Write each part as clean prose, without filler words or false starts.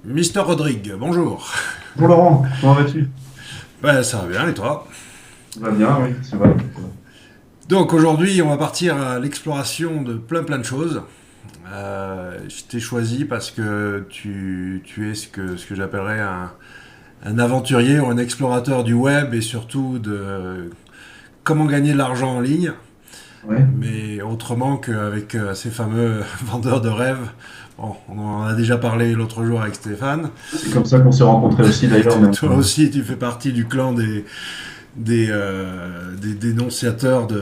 Mister Rodrigue, bonjour. Bonjour Laurent, comment vas-tu? Ben, ça va bien, et toi? Ça va bien, oui, c'est vrai. Donc aujourd'hui, on va partir à l'exploration de plein de choses. Je t'ai choisi parce que tu es ce que j'appellerais un aventurier ou un explorateur du web et surtout de comment gagner de l'argent en ligne, Ouais, mais autrement qu'avec ces fameux vendeurs de rêves. Bon, on en a déjà parlé l'autre jour avec Stéphane. c'est comme ça qu'on s'est rencontrés aussi d'ailleurs, même. Toi aussi, tu fais partie du clan des dénonciateurs de.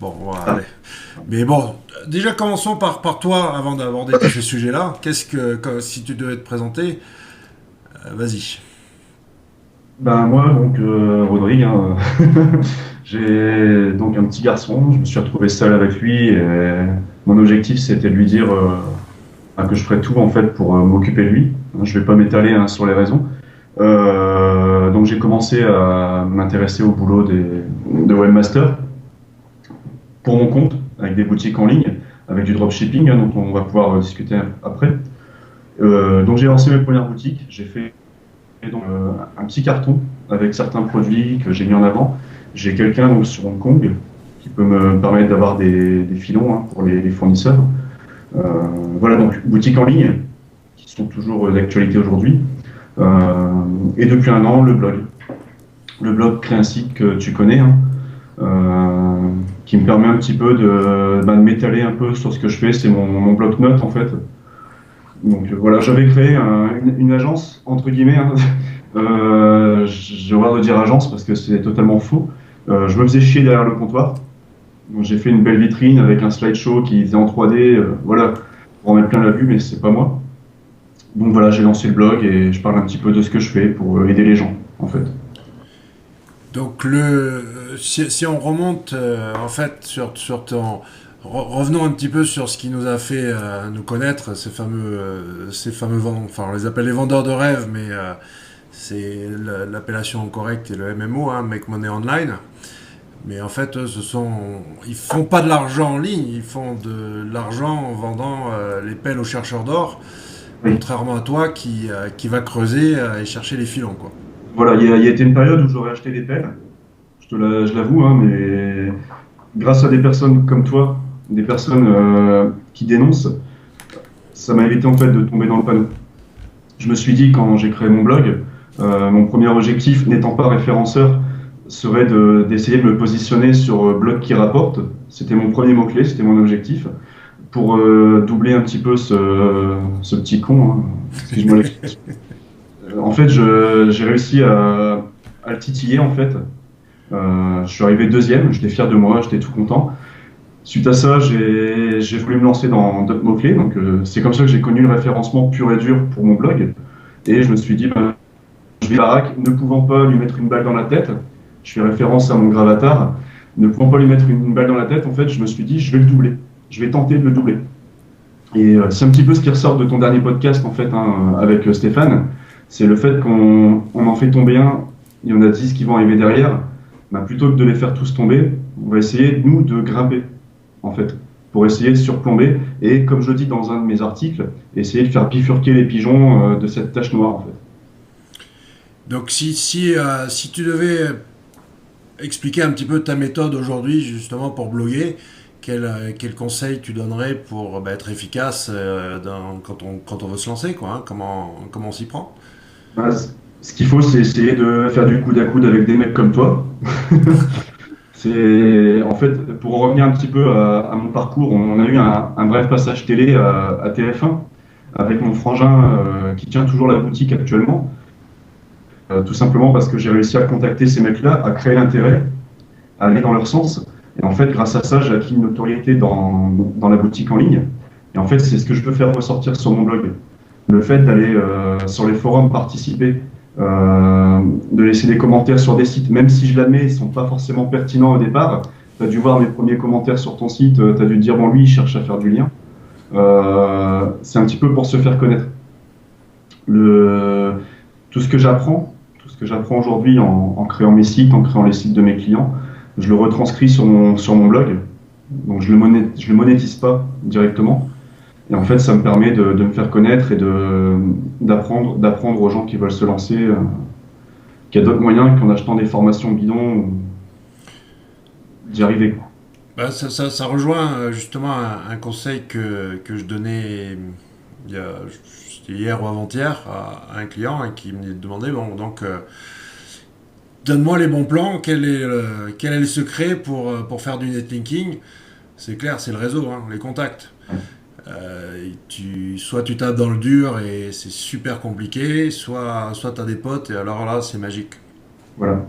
Bon, voilà, Ah, allez. Mais bon, déjà commençons par toi avant d'aborder tous ces sujets-là. Si tu devais te présenter, vas-y. ben moi, donc Rodrigue, hein, j'ai donc un petit garçon, je me suis retrouvé seul avec lui et mon objectif c'était de lui dire que je ferais tout en fait pour m'occuper de lui. Je vais pas m'étaler hein, sur les raisons. Donc j'ai commencé à m'intéresser au boulot de webmaster pour mon compte, avec des boutiques en ligne, avec du dropshipping, hein, dont on va pouvoir discuter après. Donc j'ai lancé mes premières boutiques, j'ai fait donc, un petit carton avec certains produits que j'ai mis en avant. J'ai quelqu'un donc sur Hong Kong qui peut me permettre d'avoir des filons hein, pour les fournisseurs. Euh, voilà donc boutique en ligne qui sont toujours d'actualité aujourd'hui. Et depuis un an le blog. Le blog crée un site que tu connais, hein, euh, qui me permet un petit peu de m'étaler un peu sur ce que je fais. C'est mon bloc-notes en fait. Donc voilà, j'avais créé une agence, entre guillemets, hein. J'ai horreur de dire agence parce que c'est totalement faux. Je me faisais chier derrière le comptoir. Donc j'ai fait une belle vitrine avec un slideshow qui était en 3D, voilà, pour en mettre plein la vue, mais c'est pas moi. Donc voilà, j'ai lancé le blog et je parle un petit peu de ce que je fais pour aider les gens, en fait. Donc si on remonte en fait sur ton revenons un petit peu sur ce qui nous a fait nous connaître enfin on les appelle les vendeurs de rêves, mais c'est l'appellation correcte et le MMO, hein, Make Money Online. Mais en fait, eux, ils font pas de l'argent en ligne, ils font de l'argent en vendant les pelles aux chercheurs d'or, Oui. contrairement à toi qui va creuser et chercher les filons, quoi. Voilà, il y a été une période où j'aurais acheté des pelles, je l'avoue, hein, mais grâce à des personnes comme toi, des personnes qui dénoncent, ça m'a évité en fait de tomber dans le panneau. Je me suis dit quand j'ai créé mon blog, mon premier objectif n'étant pas référenceur, serait d'essayer de me positionner sur blog qui rapporte. C'était mon premier mot-clé, c'était mon objectif, pour doubler un petit peu ce petit con, hein, excuse-moi l'expression. En fait, j'ai réussi à le titiller en fait. Je suis arrivé deuxième, j'étais fier de moi, j'étais tout content. Suite à ça, j'ai voulu me lancer dans d'autres mots-clés. Donc, c'est comme ça que j'ai connu le référencement pur et dur pour mon blog. Et je me suis dit, ben, je vais baraque, ne pouvant pas lui mettre une balle dans la tête. Je fais référence à mon gravatar. Ne pouvant pas lui mettre une balle dans la tête, en fait, je me suis dit, je vais le doubler. Je vais tenter de le doubler. Et c'est un petit peu ce qui ressort de ton dernier podcast, en fait, hein, avec Stéphane. C'est le fait qu'on en fait tomber un, il y en a 10 qui vont arriver derrière. Ben, plutôt que de les faire tous tomber, on va essayer, nous, de grimper en fait, pour essayer de surplomber et, comme je dis dans un de mes articles, essayer de faire bifurquer les pigeons de cette tache noire, en fait. Donc si tu devais expliquer un petit peu ta méthode aujourd'hui justement pour bloguer, quel conseil tu donnerais pour être efficace quand on veut se lancer, quoi, hein, comment on s'y prend? Ben, ce qu'il faut, c'est essayer de faire du coude à coude avec des mecs comme toi. C'est en fait, pour en revenir un petit peu à mon parcours, on a eu un bref passage télé à TF1 avec mon frangin qui tient toujours la boutique actuellement. Tout simplement parce que j'ai réussi à contacter ces mecs-là, à créer l'intérêt, à aller dans leur sens. Et en fait, grâce à ça, j'ai acquis une notoriété dans la boutique en ligne. Et en fait, c'est ce que je peux faire ressortir sur mon blog. Le fait d'aller sur les forums participer, de laisser des commentaires sur des sites, même si je l'admets, ils ne sont pas forcément pertinents au départ. Tu as dû voir mes premiers commentaires sur ton site, tu as dû te dire, bon, lui, il cherche à faire du lien. C'est un petit peu pour se faire connaître. Le, tout ce que j'apprends, tout ce que j'apprends aujourd'hui en créant mes sites, en créant les sites de mes clients, je le retranscris sur mon blog. Donc je le monétise pas directement. Et en fait, ça me permet de me faire connaître et d'apprendre aux gens qui veulent se lancer qu'il y a d'autres moyens qu'en achetant des formations bidons d'y arriver, quoi. Bah, ça rejoint justement un conseil que je donnais il y a, c'était hier ou avant-hier à un client et qui me demandait, bon, donc, donne-moi les bons plans, quel est le secret pour faire du netlinking. C'est clair, c'est le réseau, hein, les contacts. Soit tu tapes dans le dur et c'est super compliqué, soit tu as des potes et alors là, c'est magique. Voilà.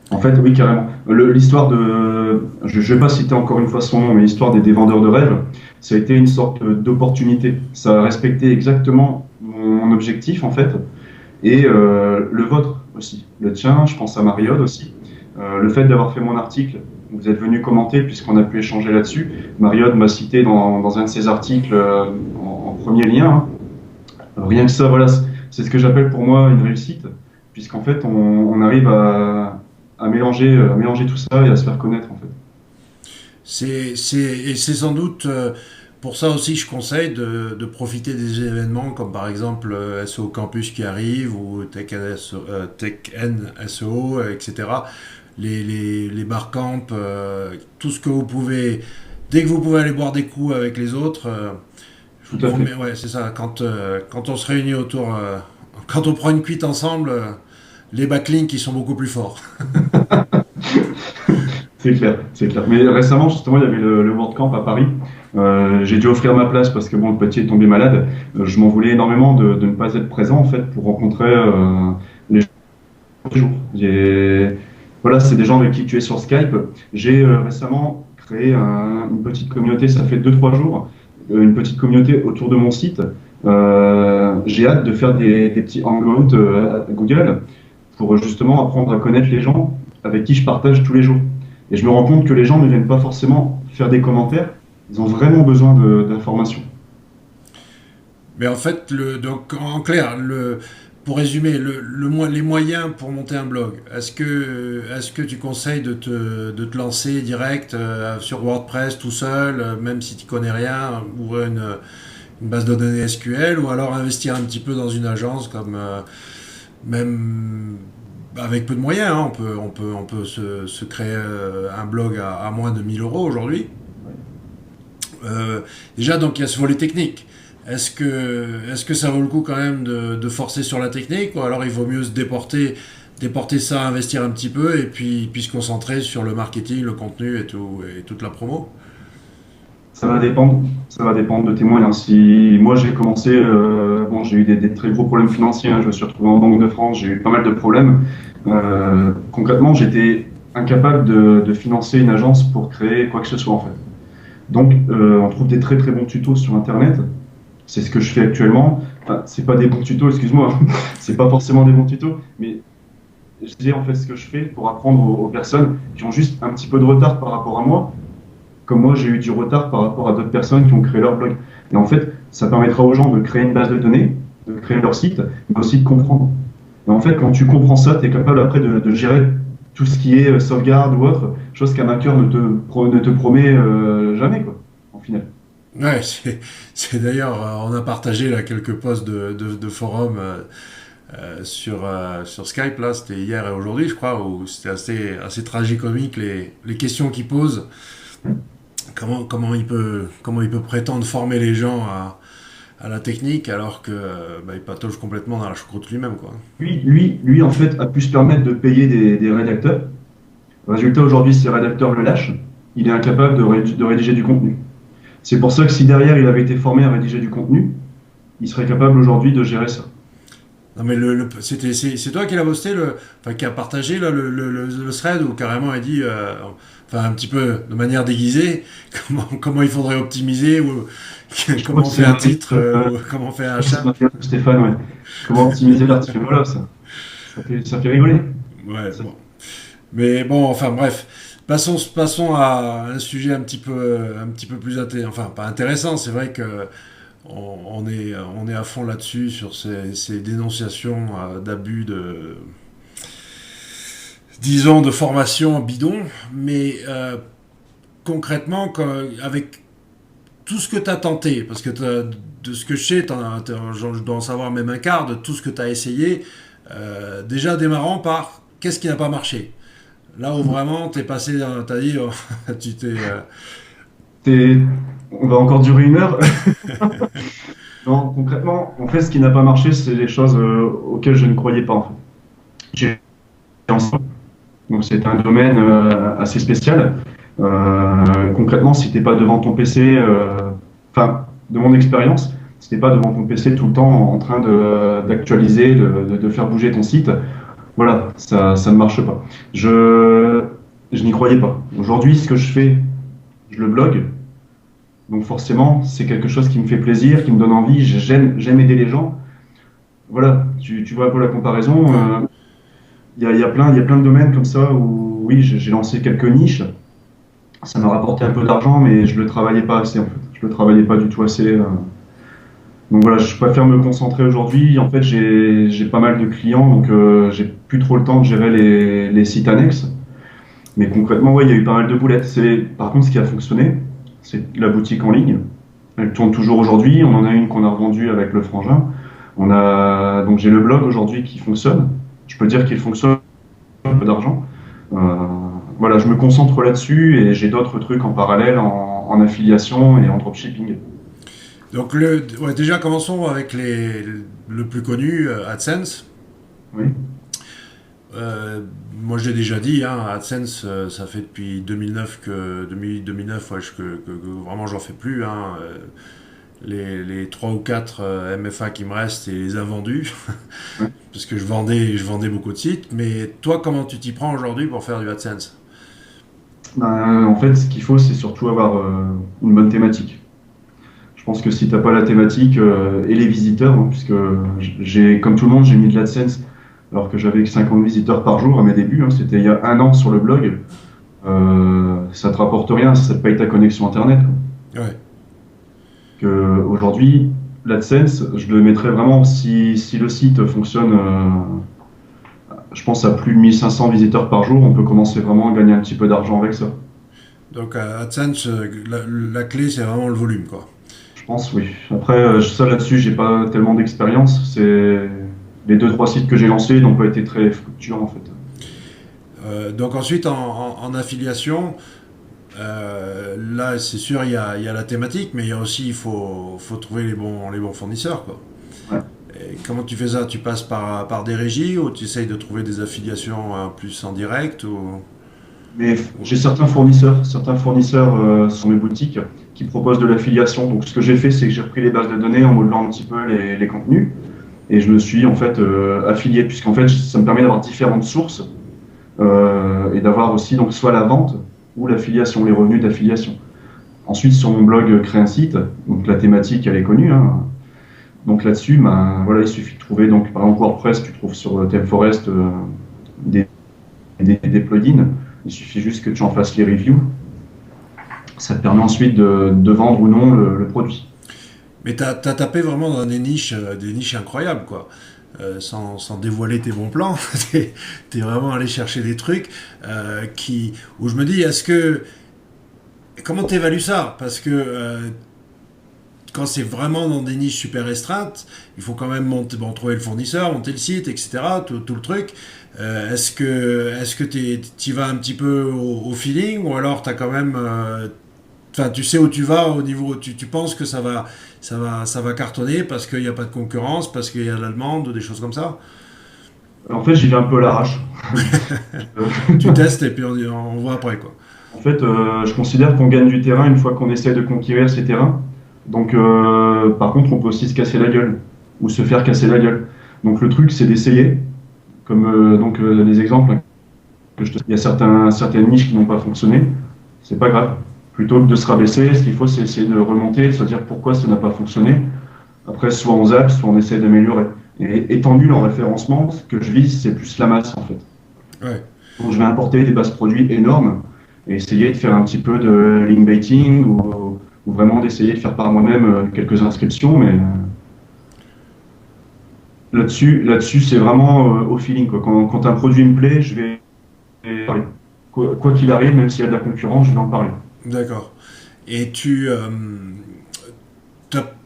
En fait, oui, carrément. L'histoire de, je ne vais pas citer encore une fois son nom, mais l'histoire des vendeurs de rêves, ça a été une sorte d'opportunité. Ça a respecté exactement mon objectif, en fait, et le vôtre aussi. Le tien, je pense à Mariode aussi. Le fait d'avoir fait mon article, vous êtes venu commenter puisqu'on a pu échanger là-dessus. Mariode m'a cité dans un de ses articles en premier lien, hein. Rien que ça, voilà, c'est ce que j'appelle pour moi une réussite, puisqu'en fait, on arrive à mélanger tout ça et à se faire connaître, en fait. Et c'est sans doute pour ça aussi que je conseille de profiter des événements comme par exemple SEO Campus qui arrive ou Tech N SEO, etc. Les barcamps, tout ce que vous pouvez, dès que vous pouvez aller boire des coups avec les autres, je vous Tout à fait. promets, ouais, c'est ça, quand on se réunit autour, quand on prend une cuite ensemble, les backlinks ils sont beaucoup plus forts. C'est clair, c'est clair. Mais récemment, justement, il y avait le WordCamp à Paris. J'ai dû offrir ma place parce que bon, le petit est tombé malade. Je m'en voulais énormément de ne pas être présent, en fait, pour rencontrer les gens tous les jours. Voilà, c'est des gens avec qui tu es sur Skype. J'ai récemment créé une petite communauté, ça fait 2 3 jours, une petite communauté autour de mon site. J'ai hâte de faire des petits hangouts à Google pour justement apprendre à connaître les gens avec qui je partage tous les jours. Et je me rends compte que les gens ne viennent pas forcément faire des commentaires, ils ont vraiment besoin d'informations. Mais en fait, donc en clair, pour résumer, les moyens pour monter un blog, est-ce que tu conseilles de te lancer direct sur WordPress tout seul, même si tu connais rien, ouvrir une base de données SQL, ou alors investir un petit peu dans une agence comme même avec peu de moyens, hein, on peut se créer un blog à moins de 1000 € aujourd'hui. Déjà, donc il y a ce volet technique. Est-ce que ça vaut le coup quand même de forcer sur la technique ou alors il vaut mieux déporter ça, investir un petit peu et puis se concentrer sur le marketing, le contenu et toute la promo? Ça va dépendre de tes moyens. Si moi j'ai commencé, bon, j'ai eu des très gros problèmes financiers, hein, je me suis retrouvé en Banque de France, j'ai eu pas mal de problèmes. Concrètement, j'étais incapable de financer une agence pour créer quoi que ce soit en fait. Donc, on trouve des très très bons tutos sur Internet. C'est ce que je fais actuellement. Enfin, c'est pas des bons tutos, excuse-moi. C'est pas forcément des bons tutos, mais je dis en fait ce que je fais pour apprendre aux personnes qui ont juste un petit peu de retard par rapport à moi, comme moi j'ai eu du retard par rapport à d'autres personnes qui ont créé leur blog. Et en fait, ça permettra aux gens de créer une base de données, de créer leur site, mais aussi de comprendre. Et en fait, quand tu comprends ça, tu es capable après de gérer tout ce qui est sauvegarde ou autre, chose qu'un hacker ne te promet jamais, quoi, en final. Ouais, c'est d'ailleurs, on a partagé là quelques posts de forum sur Skype, là, c'était hier et aujourd'hui, je crois, où c'était assez tragicomique les questions qu'ils posent. Comment il peut prétendre former les gens à la technique alors que bah, il patauge complètement dans la choucroute lui-même, quoi. Lui, en fait, a pu se permettre de payer des rédacteurs. Résultat, aujourd'hui, ces rédacteurs le lâchent. Il est incapable de rédiger du contenu. C'est pour ça que si derrière, il avait été formé à rédiger du contenu, il serait capable aujourd'hui de gérer ça. Non mais c'est toi qui l'as posté, enfin qui a partagé là, le thread où carrément il dit, enfin un petit peu de manière déguisée, comment il faudrait optimiser ou Je crois comment que on fait un titre, ou comment on fait un c'est chat. Stéphane, ouais. Comment optimiser l'article. Voilà, ça fait rigoler. Ouais, Ça- bon. Mais bon, enfin bref, passons à un sujet un petit peu plus intéressant, enfin pas intéressant, c'est vrai que on est à fond là-dessus sur ces dénonciations d'abus disons, de formation bidon, mais concrètement, avec tout ce que tu as tenté, parce que de ce que je sais, je dois en savoir même un quart de tout ce que tu as essayé, déjà démarrant par qu'est-ce qui n'a pas marché. Là où vraiment t'es passé, t'as dit, oh, tu t'es. C'est- On va encore durer 1 heure. Non, concrètement, en fait, ce qui n'a pas marché, c'est les choses auxquelles je ne croyais pas, en fait. J'ai donc c'est un domaine assez spécial. Concrètement, si t'es pas devant ton PC, enfin, de mon expérience, si t'es pas devant ton PC tout le temps en train d'actualiser, de faire bouger ton site, voilà, ça ne marche pas. Je n'y croyais pas. Aujourd'hui, ce que je fais, je le blogue. Donc forcément, c'est quelque chose qui me fait plaisir, qui me donne envie. J'aime aider les gens. Voilà, tu vois un peu la comparaison. Ouais. Il y a plein de domaines comme ça où, oui, j'ai lancé quelques niches. Ça m'a rapporté un peu d'argent, mais je le travaillais pas assez en fait. Je le travaillais pas du tout assez. Donc voilà, je préfère me concentrer aujourd'hui. En fait, j'ai pas mal de clients, donc j'ai plus trop le temps de gérer les sites annexes. Mais concrètement, ouais, il y a eu pas mal de boulettes. Par contre, ce qui a fonctionné, c'est la boutique en ligne. Elle tourne toujours aujourd'hui. On en a une qu'on a revendue avec le frangin. Donc j'ai le blog aujourd'hui qui fonctionne. Je peux dire qu'il fonctionne un peu d'argent. Euh, voilà, je me concentre là-dessus et j'ai d'autres trucs en parallèle en affiliation et en dropshipping. Donc ouais, déjà commençons avec le plus connu, AdSense. Oui. Moi, je l'ai déjà dit, hein, AdSense, ça fait depuis 2009 2009, ouais, que vraiment j'en fais plus. Hein. Les 3 ou 4 MFA qui me restent, et les a vendus Ouais. parce que je vendais beaucoup de sites. Mais toi, comment tu t'y prends aujourd'hui pour faire du AdSense? En fait, ce qu'il faut, c'est surtout avoir une bonne thématique. Je pense que si tu n'as pas la thématique et les visiteurs, hein, puisque comme tout le monde, j'ai mis de l'AdSense alors que j'avais que 50 visiteurs par jour à mes débuts, hein, c'était il y a 1 an sur le blog, ça te rapporte rien, ça te paye ta connexion Internet, quoi. Ouais. Aujourd'hui, l'AdSense, je le mettrais vraiment si le site fonctionne, je pense à plus de 1500 visiteurs par jour, on peut commencer vraiment à gagner un petit peu d'argent avec ça. Donc AdSense, la clé, c'est vraiment le volume, quoi. Je pense, oui. Après, ça là-dessus, j'ai pas tellement d'expérience. C'est les 2, 3 sites que j'ai lancés n'ont pas été très fructueux en fait. Donc ensuite, en affiliation, là, c'est sûr, il y a la thématique, mais il faut trouver les bons fournisseurs, quoi. Ouais. Et comment tu fais ça? Tu passes par des régies ou tu essayes de trouver des affiliations plus en direct ou... Mais j'ai certains fournisseurs sur mes boutiques qui proposent de l'affiliation. Donc, ce que j'ai fait, c'est que j'ai repris les bases de données en modelant un petit peu les contenus et je me suis en fait affilié, puisqu'en fait, ça me permet d'avoir différentes sources et d'avoir aussi donc soit la vente ou l'affiliation, les revenus d'affiliation. Ensuite, sur mon blog, créer un site. Donc, la thématique, elle est connue, hein. Donc là-dessus, ben, voilà, il suffit de trouver, donc, par exemple, WordPress, tu trouves sur ThemeForest des, des plugins. Il suffit juste que tu en fasses les reviews. Ça te permet ensuite de vendre ou non le produit. Mais t'as tapé vraiment dans des niches incroyables, quoi. Sans dévoiler tes bons plans, t'es vraiment allé chercher des trucs où je me dis, comment t'évalues ça? Parce que quand c'est vraiment dans des niches super restreintes, il faut quand même trouver le fournisseur, monter le site, etc., tout le truc. Est-ce que t'y vas un petit peu au feeling, ou alors t'as quand même, enfin, tu sais où tu vas au niveau, tu penses que ça va cartonner parce qu'il n'y a pas de concurrence, parce qu'il y a de la demande ou des choses comme ça. En fait, j'y vais un peu à l'arrache. Tu testes et puis on voit après, quoi. En fait, je considère qu'on gagne du terrain une fois qu'on essaie de conquérir ces terrains. Donc, par contre, on peut aussi se casser la gueule ou se faire casser la gueule. Donc, le truc, c'est d'essayer. Comme les exemples, hein, il y a certaines niches qui n'ont pas fonctionné. C'est pas grave. Plutôt que de se rabaisser, ce qu'il faut, c'est essayer de remonter, de se dire pourquoi ça n'a pas fonctionné. Après, soit on zappe, soit on essaie d'améliorer. Et étant nul en référencement, ce que je vise, c'est plus la masse, en fait. Ouais. Donc, je vais importer des bases produits énormes et essayer de faire un petit peu de link baiting ou vraiment d'essayer de faire par moi-même quelques inscriptions. Mais là-dessus, c'est vraiment au feeling, quoi. Quand un produit me plaît, je vais parler. Quoi qu'il arrive, même s'il y a de la concurrence, je vais en parler. D'accord. Et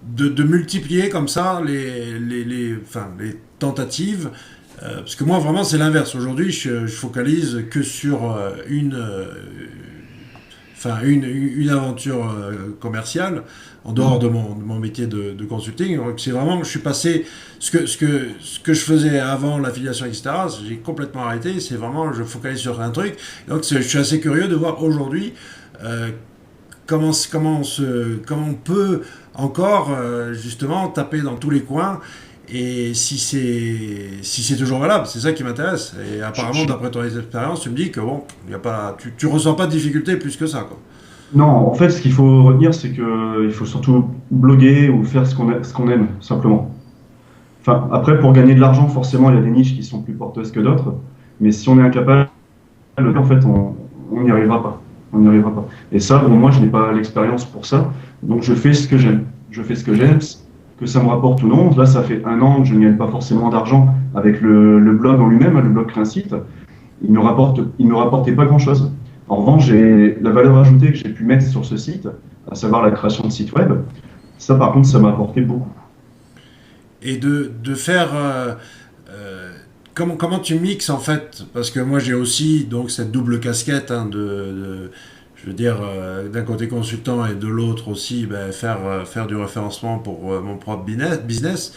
de multiplier comme ça enfin, les tentatives. Parce que moi, vraiment, c'est l'inverse. Aujourd'hui, je focalise que sur une aventure commerciale en dehors de mon métier de consulting. Donc, c'est vraiment, je suis passé, ce que je faisais avant l'affiliation, etc., j'ai complètement arrêté. C'est vraiment, je focalise sur un truc. Donc, je suis assez curieux de voir aujourd'hui euh, comment on peut encore, justement, taper dans tous les coins. Et si c'est toujours valable, c'est ça qui m'intéresse. Et apparemment, d'après ton expérience, tu me dis que bon, y a pas, tu ressens pas de difficulté plus que ça, quoi. Non, en fait, ce qu'il faut retenir, c'est que il faut surtout bloguer ou faire ce qu'on aime, simplement. Enfin, après, pour gagner de l'argent, forcément, il y a des niches qui sont plus porteuses que d'autres. Mais si on est incapable de le faire, en fait, on n'y arrivera pas. On n'y arrivera pas. Et ça, bon, moi, je n'ai pas l'expérience pour ça. Donc, je fais ce que j'aime. Je fais ce que j'aime, que ça me rapporte ou non. Là, ça fait 1 an que je ne gagne pas forcément d'argent avec le blog en lui-même, le blog Créinsite. Il me rapportait pas grand-chose. En revanche, j'ai la valeur ajoutée que j'ai pu mettre sur ce site, à savoir la création de sites web. Ça, par contre, ça m'a apporté beaucoup. Et de faire comment tu mixes en fait, parce que moi j'ai aussi donc cette double casquette, hein, je veux dire, d'un côté consultant et de l'autre aussi faire du référencement pour mon propre business.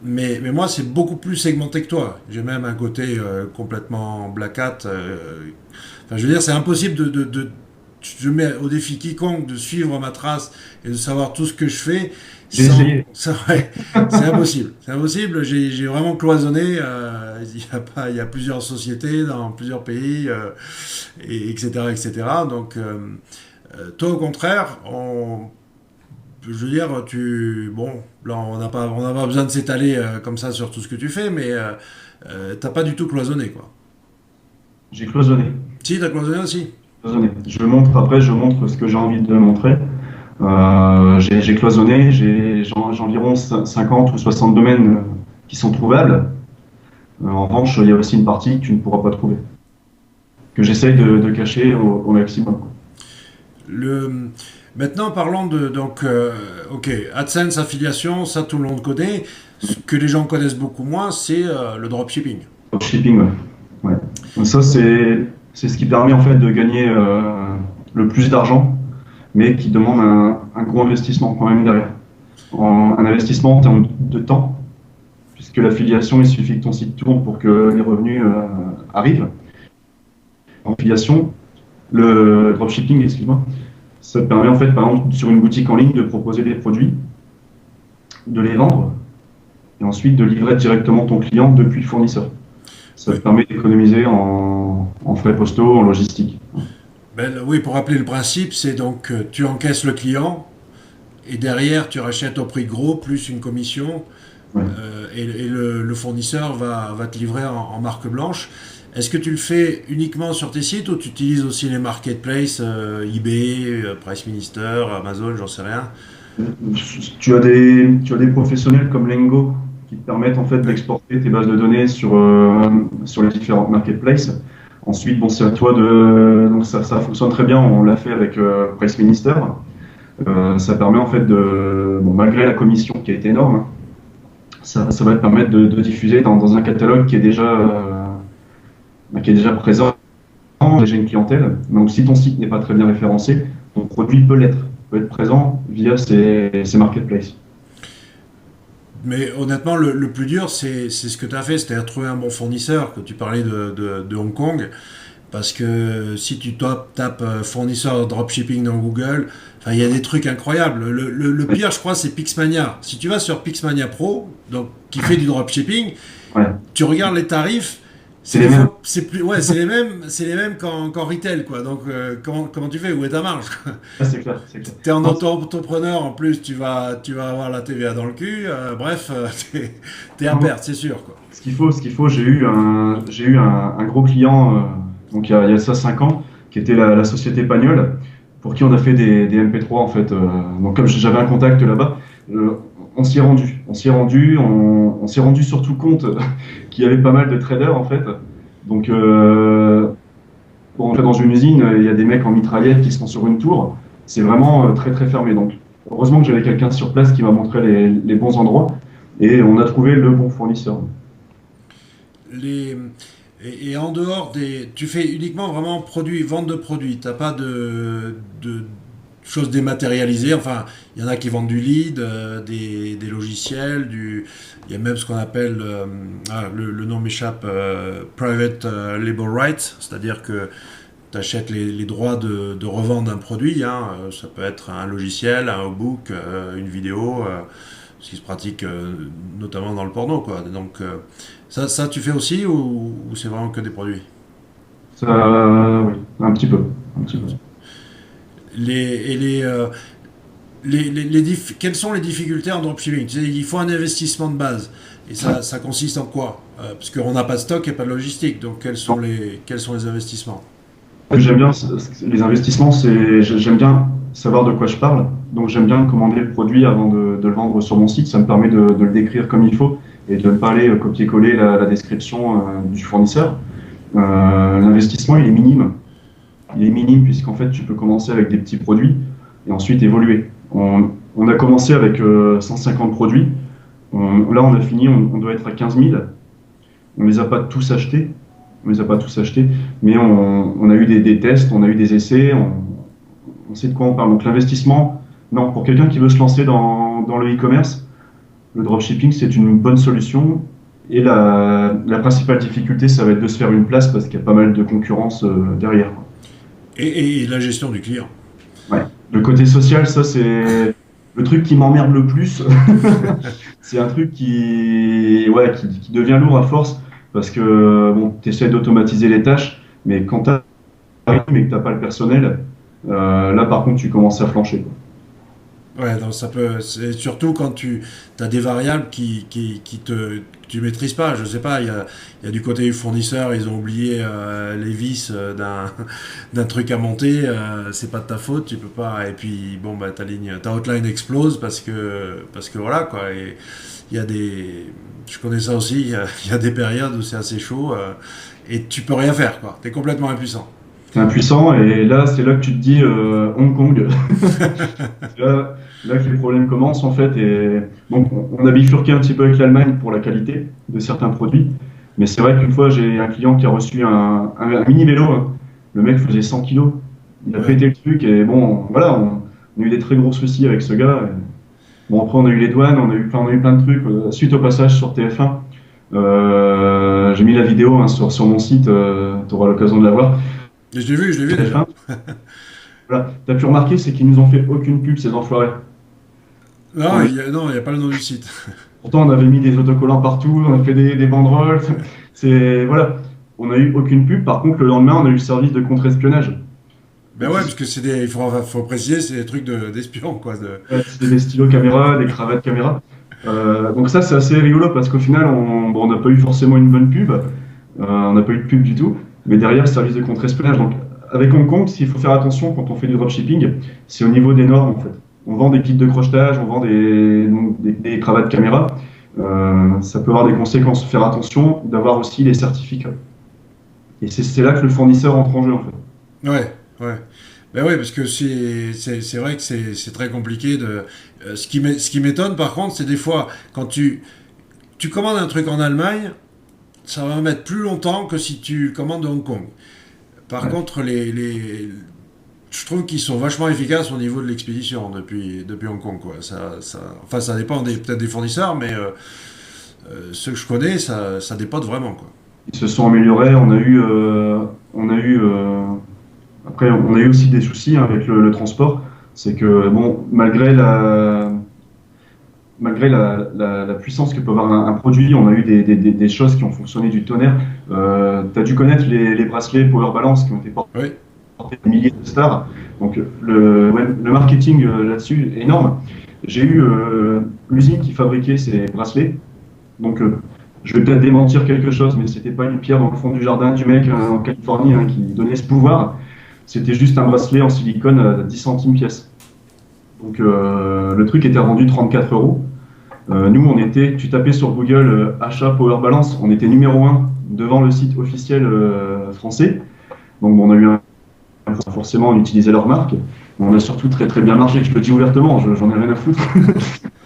Mais moi c'est beaucoup plus segmenté que toi. J'ai même un côté complètement black hat. Enfin, je veux dire, c'est impossible je mets au défi quiconque de suivre ma trace et de savoir tout ce que je fais. J'ai essayé. Ouais, c'est impossible. C'est impossible. J'ai vraiment cloisonné. Il y a plusieurs sociétés dans plusieurs pays, etc., etc. Donc, toi, au contraire, je veux dire, bon, là, on n'a pas besoin de s'étaler comme ça sur tout ce que tu fais, mais t'as pas du tout cloisonné, quoi. J'ai cloisonné. Si, t'as cloisonné aussi. Cloisonné. Je montre ce que j'ai envie de montrer. J'ai cloisonné, j'ai environ 50 ou 60 domaines qui sont trouvables. En revanche, il y a aussi une partie que tu ne pourras pas trouver, que j'essaye de cacher au maximum. Maintenant, parlons donc, ok, AdSense, affiliation, ça tout le monde connaît. Ce que les gens connaissent beaucoup moins, c'est le dropshipping. Dropshipping, ouais. Ouais. Donc ça, c'est ce qui permet en fait de gagner le plus d'argent, mais qui demande un gros investissement quand même derrière. Un investissement en termes de temps, puisque l'affiliation, il suffit que ton site tourne pour que les revenus arrivent. En affiliation, le dropshipping, excuse-moi, ça te permet en fait, par exemple, sur une boutique en ligne, de proposer des produits, de les vendre, et ensuite de livrer directement ton client depuis le fournisseur. Ça te permet d'économiser en frais postaux, en logistique. Oui, pour rappeler le principe, c'est donc tu encaisses le client et derrière tu rachètes au prix gros plus une commission, Ouais. et le fournisseur va te livrer en marque blanche. Est-ce que tu le fais uniquement sur tes sites ou tu utilises aussi les marketplaces, eBay, Price Minister, Amazon, j'en sais rien? Tu as des professionnels comme Lengo qui te permettent en fait d'exporter tes bases de données sur les différentes marketplaces. Ensuite, bon, c'est à toi donc ça fonctionne très bien. On l'a fait avec Price Minister. Ça permet en fait bon, malgré la commission qui a été énorme, hein, ça va te permettre de diffuser dans un catalogue qui est déjà présent, déjà une clientèle. Donc, si ton site n'est pas très bien référencé, ton produit peut être présent via ces marketplaces. Mais honnêtement, le plus dur, c'est ce que tu as fait, c'est-à-dire trouver un bon fournisseur, que tu parlais de Hong Kong, parce que si tu tapes fournisseur dropshipping dans Google, enfin, il y a des trucs incroyables. Le pire, je crois, c'est Pixmania. Si tu vas sur Pixmania Pro, donc, qui fait du dropshipping, Ouais. tu regardes les tarifs, C'est les mêmes. c'est les mêmes qu'en retail, quoi. Donc, comment tu fais? Où est ta marge, quoi? Ah, c'est clair, c'est clair. T'es en auto-entrepreneur, en plus, tu vas avoir la TVA dans le cul. Bref, t'es à perte, c'est sûr, quoi. Ce qu'il faut, j'ai eu un gros client, donc il y a ça 5 ans, qui était la société Pagnol, pour qui on a fait des MP3 en fait. Donc comme j'avais un contact là-bas, on s'y est rendu. On s'est rendu surtout compte qu'il y avait pas mal de traders en fait. Donc pour entrer dans une usine, il y a des mecs en mitraillette qui sont sur une tour. C'est vraiment très très fermé. Donc heureusement que j'avais quelqu'un sur place qui m'a montré les bons endroits et on a trouvé le bon fournisseur. Les, et en dehors des. Tu fais uniquement vraiment produits, vente de produits. T'as pas de choses dématérialisées. Enfin, il y en a qui vendent du lead, des logiciels, il y a même ce qu'on appelle, le nom m'échappe, private label rights, c'est-à-dire que tu achètes les droits de revente d'un produit. Hein. Ça peut être un logiciel, un e-book, une vidéo, ce qui se pratique notamment dans le porno, quoi. Donc, ça, tu fais aussi ou c'est vraiment que des produits? Ça, oui, un petit peu. Un petit peu. les, et quelles sont les difficultés en dropshipping? Tu sais, il faut un investissement de base. Et ça consiste en quoi? Parce qu'on n'a pas de stock et pas de logistique. Donc, quels sont les investissements? J'aime bien les investissements, j'aime bien savoir de quoi je parle. Donc j'aime bien commander le produit avant de le vendre sur mon site. Ça me permet de le décrire comme il faut et de ne pas aller copier-coller la description du fournisseur. L'investissement, il est minime. Il est minime puisqu'en fait, tu peux commencer avec des petits produits et ensuite évoluer. On a commencé avec 150 produits. Là, on a fini, on doit être à 15 000. On ne les a pas tous achetés. On les a pas tous achetés, mais on a eu des tests, on a eu des essais, on sait de quoi on parle. Donc l'investissement, non, pour quelqu'un qui veut se lancer dans le e-commerce, le dropshipping, c'est une bonne solution. Et la principale difficulté, ça va être de se faire une place parce qu'il y a pas mal de concurrence derrière. Et la gestion du client. Ouais. Le côté social, ça, c'est le truc qui m'emmerde le plus. C'est un truc qui devient lourd à force parce que bon, tu essaies d'automatiser les tâches, mais quand tu arrives et que tu n'as pas le personnel, là par contre tu commences à flancher. Ouais, donc ça peut. C'est surtout quand tu as des variables que tu maîtrises pas. Je sais pas, il y a du côté du fournisseur, ils ont oublié les vis d'un truc à monter. C'est pas de ta faute, tu peux pas. Et puis bon, bah ta hotline explose parce que voilà quoi. Et il y a des. Je connais ça aussi. Il y a des périodes où c'est assez chaud et tu peux rien faire quoi. T'es complètement impuissant. C'est impuissant et là c'est là que tu te dis Hong Kong. C'est là que les problèmes commencent en fait. Et donc on a bifurqué un petit peu avec l'Allemagne pour la qualité de certains produits. Mais c'est vrai qu'une fois j'ai un client qui a reçu un mini vélo. Hein. Le mec faisait 100 kilos. Il a Ouais. pété le truc et bon voilà, on a eu des très gros soucis avec ce gars. Bon après on a eu les douanes, on a eu plein de trucs. Suite au passage sur TF1, j'ai mis la vidéo hein, sur mon site, tu auras l'occasion de la voir. Et je l'ai vu déjà. TF1. Voilà. T'as pu remarquer, c'est qu'ils nous ont fait aucune pub, ces enfoirés. Non, On- non, il y a pas le nom du site. Pourtant, on avait mis des autocollants partout, on a fait des banderoles. Voilà. On n'a eu aucune pub. Par contre, le lendemain, on a eu le service de contre-espionnage. Ben ouais, parce que faut préciser, c'est des trucs d'espions, quoi. C'était des stylos caméra, des cravates caméra. Donc ça, c'est assez rigolo parce qu'au final, on n'a pas eu forcément une bonne pub. On n'a pas eu de pub du tout. Mais derrière, service de contre-espionnage. Donc, avec Hong Kong, s'il faut faire attention quand on fait du dropshipping, c'est au niveau des normes, en fait. On vend des kits de crochetage, on vend des cravates caméra. Ça peut avoir des conséquences. Faire attention d'avoir aussi les certificats. Et c'est là que le fournisseur entre en jeu, en fait. Ouais, ouais. Ben ouais, parce que c'est vrai que c'est très compliqué de. Ce qui m'étonne, par contre, c'est des fois, quand tu commandes un truc en Allemagne, ça va mettre plus longtemps que si tu le commandes de Hong Kong. Par Ouais. contre, je trouve qu'ils sont vachement efficaces au niveau de l'expédition depuis Hong Kong, quoi. Enfin, ça dépend peut-être des fournisseurs, mais ceux que je connais, ça dépote vraiment, quoi. Ils se sont améliorés. On a eu après, on a eu aussi des soucis hein, avec le transport. C'est que, bon, malgré la puissance que peut avoir un produit, on a eu des choses qui ont fonctionné du tonnerre. Tu as dû connaître les bracelets Power Balance qui ont été portés Oui, par des milliers de stars. Donc, ouais, le marketing là-dessus est énorme. J'ai eu l'usine qui fabriquait ces bracelets. Donc, je vais peut-être démentir quelque chose, mais c'était pas une pierre dans le fond du jardin du mec en Californie hein, qui donnait ce pouvoir. C'était juste un bracelet en silicone à 10 centimes pièce. Donc le truc était vendu 34 euros. Nous, tu tapais sur Google achat Power Balance, on était numéro un devant le site officiel français. Donc bon, on a eu un forcément on utilisait leur marque. On a surtout très très bien marché. Je le dis ouvertement, j'en ai rien à foutre.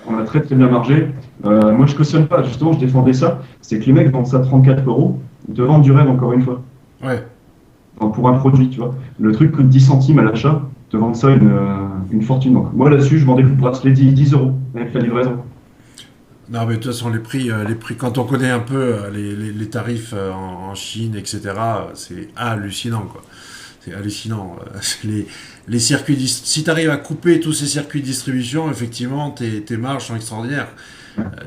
On a très très bien marché. Moi je cautionne pas, justement je défendais ça. C'est que les mecs vendent ça 34 euros, ils te vendent du rêve encore une fois. Ouais. Enfin, pour un produit, tu vois. Le truc coûte 10 centimes à l'achat, te vendent ça une fortune. Donc moi là-dessus je vendais le bracelet 10 euros avec la livraison. Non, mais de toute façon, les prix, quand on connaît un peu les tarifs en Chine, etc., c'est hallucinant, quoi. C'est hallucinant. Les circuits, si tu arrives à couper tous ces circuits de distribution, effectivement, tes marges sont extraordinaires.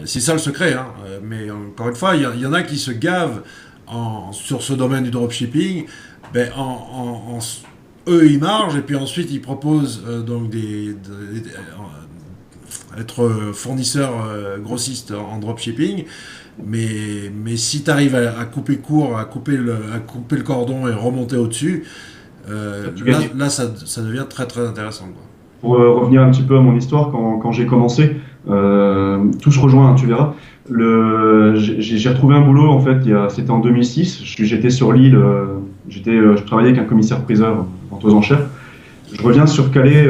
C'est ça le secret, hein. Mais encore une fois, il y en a qui se gavent sur ce domaine du dropshipping. Ben, eux, ils margent, et puis ensuite, ils proposent donc être fournisseur grossiste en dropshipping, mais si tu arrives à couper court, à couper le cordon et remonter au-dessus, là ça devient très très intéressant, quoi. Pour revenir un petit peu à mon histoire, quand j'ai commencé, tout se rejoint, hein, tu verras. J'ai retrouvé un boulot, en fait, c'était en 2006. J'étais sur l'île, je travaillais avec un commissaire-priseur vente aux enchères. Je reviens sur Calais,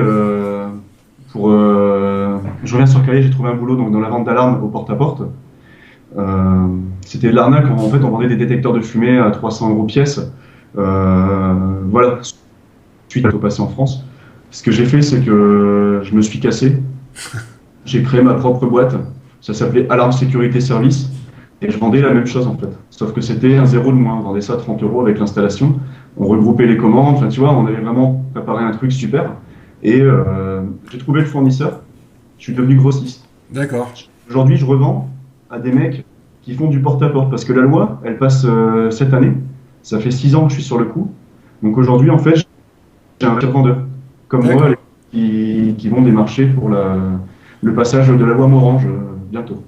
j'ai trouvé un boulot donc, dans la vente d'alarmes au porte-à-porte. C'était de l'arnaque, en fait, on vendait des détecteurs de fumée à 300 euros pièce. Voilà, suite au passé en France. Ce que j'ai fait, c'est que je me suis cassé. J'ai créé ma propre boîte. Ça s'appelait Alarme Sécurité Service. Et je vendais la même chose, en fait. Sauf que c'était un zéro de moins. On vendait ça à 30 euros avec l'installation. On regroupait les commandes. Enfin, tu vois, on avait vraiment préparé un truc super. Et j'ai trouvé le fournisseur. Je suis devenu grossiste. D'accord. Aujourd'hui, je revends à des mecs qui font du porte-à-porte. Parce que la loi, elle passe cette année. Ça fait 6 ans que je suis sur le coup. Donc aujourd'hui, en fait, j'ai un vendeur comme moi qui vont des marchés pour le passage de la loi Morange bientôt.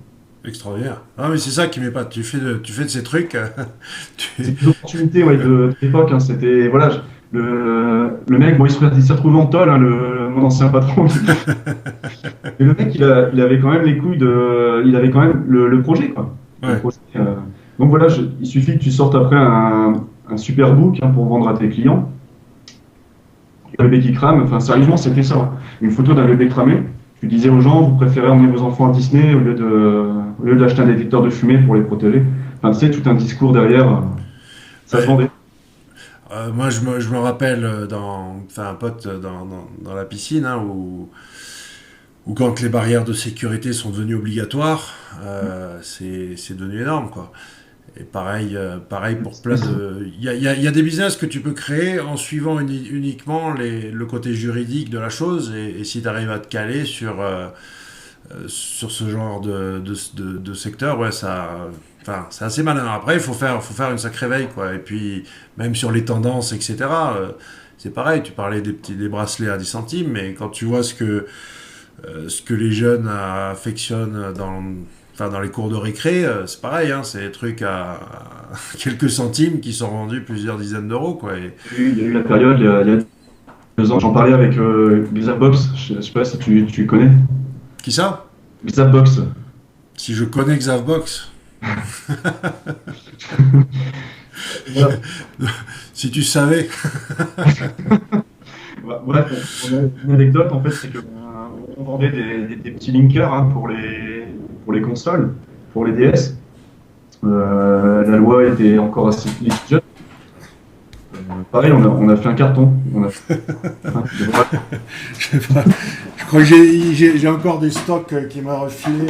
Extraordinaire. Ah, mais c'est ça qui m'épate. Tu fais de ces trucs. C'est des opportunités ouais, de l'époque. Hein, c'était voilà, le mec, bon, il s'est retrouvé en tôle, hein, mon ancien patron. Et le mec, il avait quand même les couilles il avait quand même le projet, quoi. Ouais. Le projet, donc voilà, il suffit que tu sortes après un super book hein, pour vendre à tes clients. Un bébé qui crame, enfin sérieusement c'était ça. Une photo d'un bébé cramé. Tu disais aux gens, vous préférez emmener vos enfants à Disney au lieu d'acheter un détecteur de fumée pour les protéger. Enfin tu sais, tout un discours derrière, ça se vendait. Moi je me rappelle un pote dans la piscine, hein, où quand les barrières de sécurité sont devenues obligatoires, c'est devenu énorme, quoi. Et pareil pour plein de... Il y a des business que tu peux créer en suivant uniquement le côté juridique de la chose, et si tu arrives à te caler sur ce genre de secteur, ouais, c'est assez malin. Après, il faut faire une sacrée veille, quoi. Et puis, même sur les tendances, etc., c'est pareil, tu parlais des bracelets à 10 centimes, mais quand tu vois ce que les jeunes affectionnent dans les cours de récré, c'est pareil, hein, c'est des trucs à quelques centimes qui sont vendus plusieurs dizaines d'euros, quoi. Il y a eu la période, il y a 2 ans, j'en parlais avec Xabox, je sais pas si tu connais. Qui ça? Xabox. Si je connais Xavbox. Voilà. Si tu savais. Bref, on a une anecdote en fait, c'est qu'on vendait des petits linkers hein, pour les consoles, pour les DS. La loi était encore assez jeune. Pareil, on a fait un carton. Je sais pas. Je crois que j'ai encore des stocks qui m'a refilé.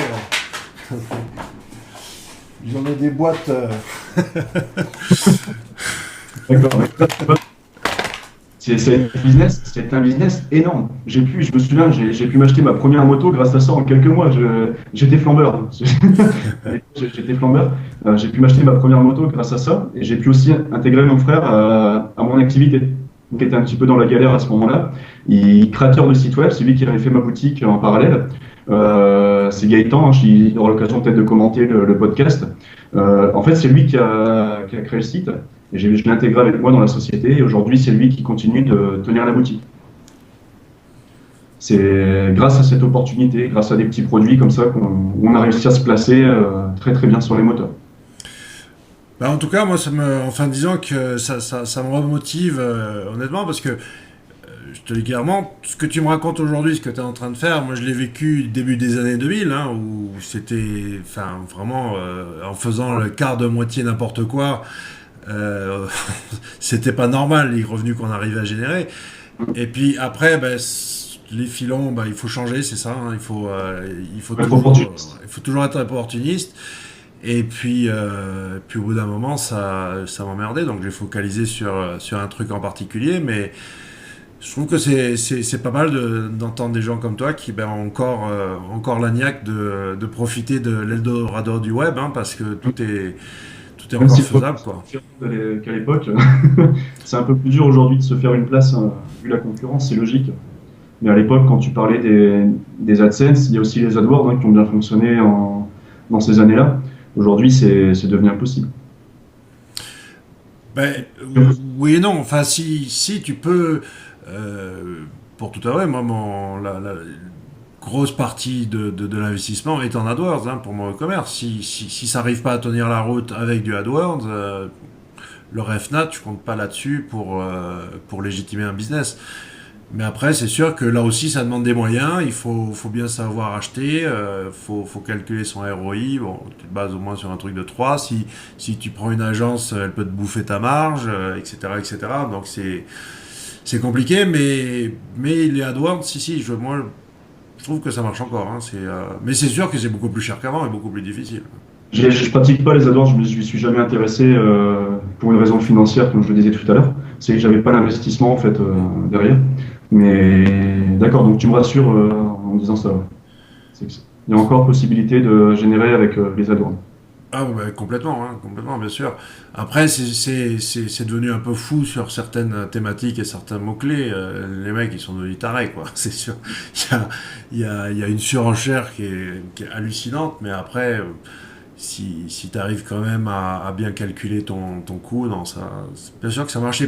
J'en ai des boîtes. D'accord. C'est un business énorme. Je me souviens, j'ai pu m'acheter ma première moto grâce à ça en quelques mois. J'étais flambeur. J'étais flambeur. J'ai pu m'acheter ma première moto grâce à ça. Et j'ai pu aussi intégrer mon frère à mon activité, qui était un petit peu dans la galère à ce moment-là. Il est créateur de site web, c'est lui qui avait fait ma boutique en parallèle. C'est Gaëtan, hein, il aura l'occasion peut-être de commenter le podcast. En fait, c'est lui qui a créé le site. Et je l'ai intégré avec moi dans la société, et aujourd'hui, c'est lui qui continue de tenir la boutique. C'est grâce à cette opportunité, grâce à des petits produits comme ça, qu'on a réussi à se placer très très bien sur les moteurs. Bah, en tout cas, moi, enfin, disons que ça me remotive, honnêtement, parce que je te dis clairement, ce que tu me racontes aujourd'hui, ce que tu es en train de faire, moi, je l'ai vécu début des années 2000, hein, où c'était, enfin, vraiment, en faisant le quart de moitié n'importe quoi, euh, c'était pas normal les revenus qu'on arrivait à générer. Et puis après, ben, les filons, ben, il faut changer, c'est ça, hein, Ouais, faut poursuivre. il faut toujours être opportuniste. Et puis, puis au bout d'un moment, ça m'emmerdait, donc j'ai focalisé sur un truc en particulier. Mais je trouve que c'est pas mal d'entendre des gens comme toi qui ben, ont encore la niaque de profiter de l'Eldorado du web, hein, parce que tout est Même encore si le faisable, contexte quoi. est différent qu'à l'époque, c'est un peu plus dur aujourd'hui de se faire une place, vu la concurrence, c'est logique. Mais à l'époque, quand tu parlais des AdSense, il y a aussi les AdWords, hein, qui ont bien fonctionné dans ces années-là. Aujourd'hui, c'est devenu impossible. Ben, oui et non. Enfin, si tu peux, euh, pour tout à l'heure, moi, la grosse partie de l'investissement est en AdWords, hein, pour mon e-commerce. Si ça n'arrive pas à tenir la route avec du AdWords, le RefNat, je compte pas là-dessus pour légitimer un business. Mais après, c'est sûr que là aussi, ça demande des moyens. Faut bien savoir acheter. Faut calculer son ROI. Bon, tu te bases au moins sur un truc de 3. Si tu prends une agence, elle peut te bouffer ta marge, etc., etc. Donc c'est compliqué. Mais les AdWords, si, moi, je trouve que ça marche encore, hein. Mais c'est sûr que c'est beaucoup plus cher qu'avant et beaucoup plus difficile. Je pratique pas les AdWords, je m'y suis jamais intéressé, pour une raison financière, comme je le disais tout à l'heure. C'est que j'avais pas l'investissement en fait, derrière. Mais d'accord, donc tu me rassures, en me disant ça. Ouais. Il y a encore possibilité de générer avec, les AdWords. Ah bah, complètement, bien sûr. Après, c'est devenu un peu fou sur certaines thématiques et certains mots-clés. Les mecs, ils sont devenus tarés, quoi. C'est sûr. Il y a une surenchère qui est hallucinante, mais après, si tu arrives quand même à bien calculer ton coût, non, c'est bien sûr que ça marche.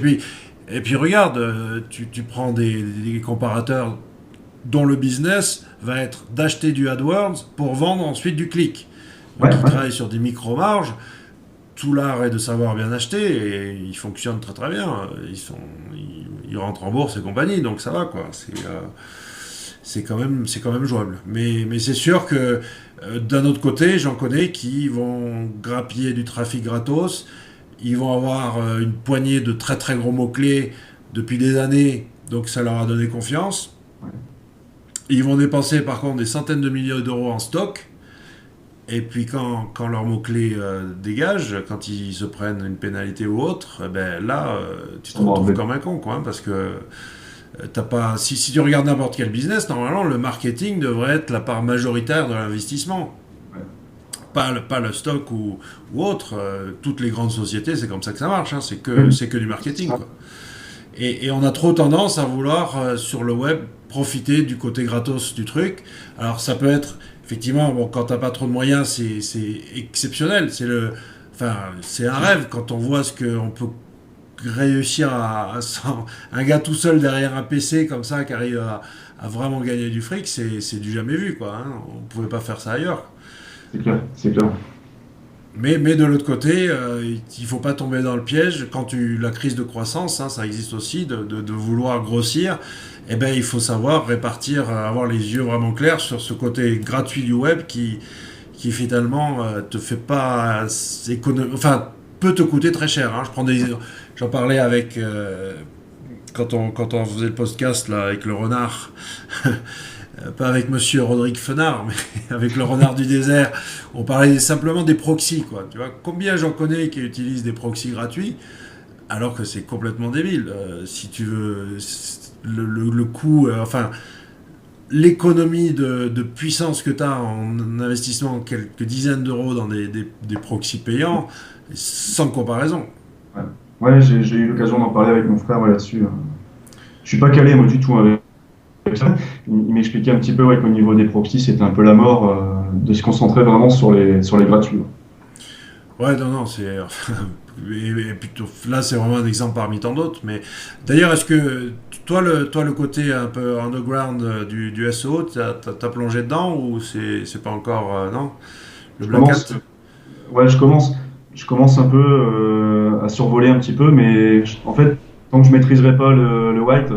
Et puis regarde, tu prends des comparateurs dont le business va être d'acheter du AdWords pour vendre ensuite du clic. Ouais, Donc ils ouais, travaillent sur des micro-marges. Tout l'art est de savoir bien acheter et ils fonctionnent très très bien. Ils rentrent en bourse et compagnie, donc ça va quoi. C'est quand même jouable. Mais c'est sûr que d'un autre côté, j'en connais qui vont grappiller du trafic gratos. Ils vont avoir une poignée de très très gros mots-clés depuis des années, donc ça leur a donné confiance. Ils vont dépenser par contre des centaines de milliers d'euros en stock. Et puis quand leurs mots-clés dégagent, quand ils se prennent une pénalité ou autre, eh ben là, tu te ça me retrouves rappelle. comme un con, quoi, hein, parce que t'as pas. Si tu regardes n'importe quel business, normalement, le marketing devrait être la part majoritaire de l'investissement. Ouais. Pas le stock ou autre. Toutes les grandes sociétés, c'est comme ça que ça marche, hein, c'est que, Oui, c'est que du c'est marketing, ça. quoi. Et on a trop tendance à vouloir, sur le web, profiter du côté gratos du truc. Alors ça peut être, effectivement, bon, quand t'as pas trop de moyens, c'est exceptionnel. Enfin, c'est un rêve quand on voit ce qu'on peut réussir un gars tout seul derrière un PC comme ça qui arrive à vraiment gagner du fric, c'est du jamais vu, quoi, hein. On pouvait pas faire ça ailleurs. C'est clair, c'est clair. Mais de l'autre côté, il faut pas tomber dans le piège. La crise de croissance, hein, ça existe aussi, de vouloir grossir. Eh ben, il faut savoir répartir, avoir les yeux vraiment clairs sur ce côté gratuit du web qui finalement te fait pas enfin, peut te coûter très cher, hein. J'en parlais avec quand on faisait le podcast là avec le renard. Pas avec monsieur Rodrigue Fenard, mais avec le renard du désert. On parlait simplement des proxys, quoi. Tu vois, combien j'en connais qui utilisent des proxys gratuits, alors que c'est complètement débile. Si tu veux, le coût, enfin, l'économie de puissance que tu as en investissement quelques dizaines d'euros dans des proxys payants, sans comparaison. Ouais, ouais, j'ai eu l'occasion d'en parler avec mon frère, ouais, là-dessus. Je suis pas calé, moi, du tout, avec ça. Il m'expliquait un petit peu, ouais, qu'au niveau des proxys, c'était un peu la mort, de se concentrer vraiment sur les gratuits. Ouais, non, non, c'est. Et plutôt, là, c'est vraiment un exemple parmi tant d'autres. Mais d'ailleurs, est-ce que toi, le côté un peu underground du SEO, t'as plongé dedans ou c'est pas encore. Non? Le Je Black commence, Hat? ouais, je commence. je commence un peu à survoler un petit peu, mais en fait, tant que je maîtriserai pas le white,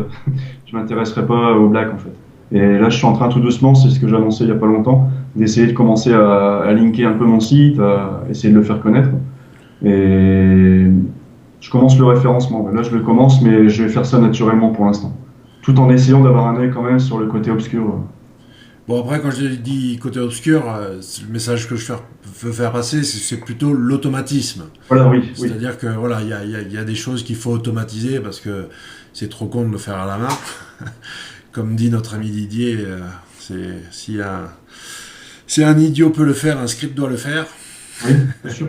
je m'intéresserai pas au black en fait. Et là, je suis en train tout doucement, c'est ce que j'ai annoncé il y a pas longtemps, d'essayer de commencer à linker un peu mon site, à essayer de le faire connaître. Et je commence le référencement. Là, je le commence, mais je vais faire ça naturellement pour l'instant, tout en essayant d'avoir un œil quand même sur le côté obscur. Bon, après, quand je dis côté obscur, le message que veux faire passer, c'est plutôt l'automatisme. Voilà, oui, oui. C'est-à-dire que voilà, il y a des choses qu'il faut automatiser parce que c'est trop con de le faire à la main. Comme dit notre ami Didier, si un idiot peut le faire, un script doit le faire. Oui, bien sûr.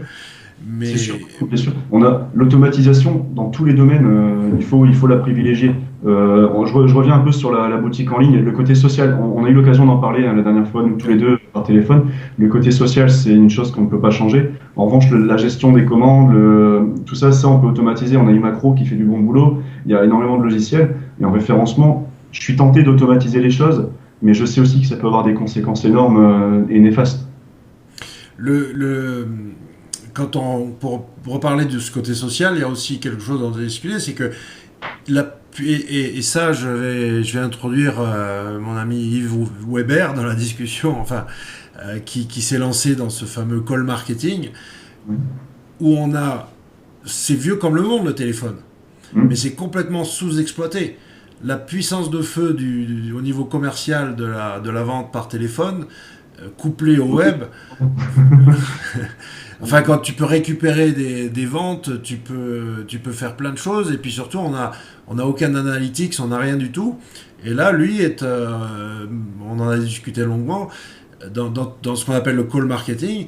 Mais C'est sûr, bien sûr. On a l'automatisation dans tous les domaines, il faut la privilégier. Je reviens un peu sur la boutique en ligne, le côté social. On a eu l'occasion d'en parler la dernière fois, nous tous les deux, par téléphone. Le côté social, c'est une chose qu'on ne peut pas changer. En revanche, la gestion des commandes, tout ça, on peut automatiser. On a Imacro qui fait du bon boulot. Il y a énormément de logiciels. Et en référencement, je suis tenté d'automatiser les choses, mais je sais aussi que ça peut avoir des conséquences énormes et néfastes. le, pour reparler de ce côté social, il y a aussi quelque chose dont on a discuté, c'est que et ça, je vais introduire mon ami Yves Weber dans la discussion, enfin, qui s'est lancé dans ce fameux call marketing, Oui. où c'est vieux comme le monde le téléphone, mais Hum. c'est complètement sous-exploité. La puissance de feu au niveau commercial de la vente par téléphone, couplée au web, enfin, quand tu peux récupérer des ventes, tu peux faire plein de choses. Et puis surtout, on a aucun analytics, on n'a rien du tout. Et là, lui, on en a discuté longuement, dans ce qu'on appelle le call marketing,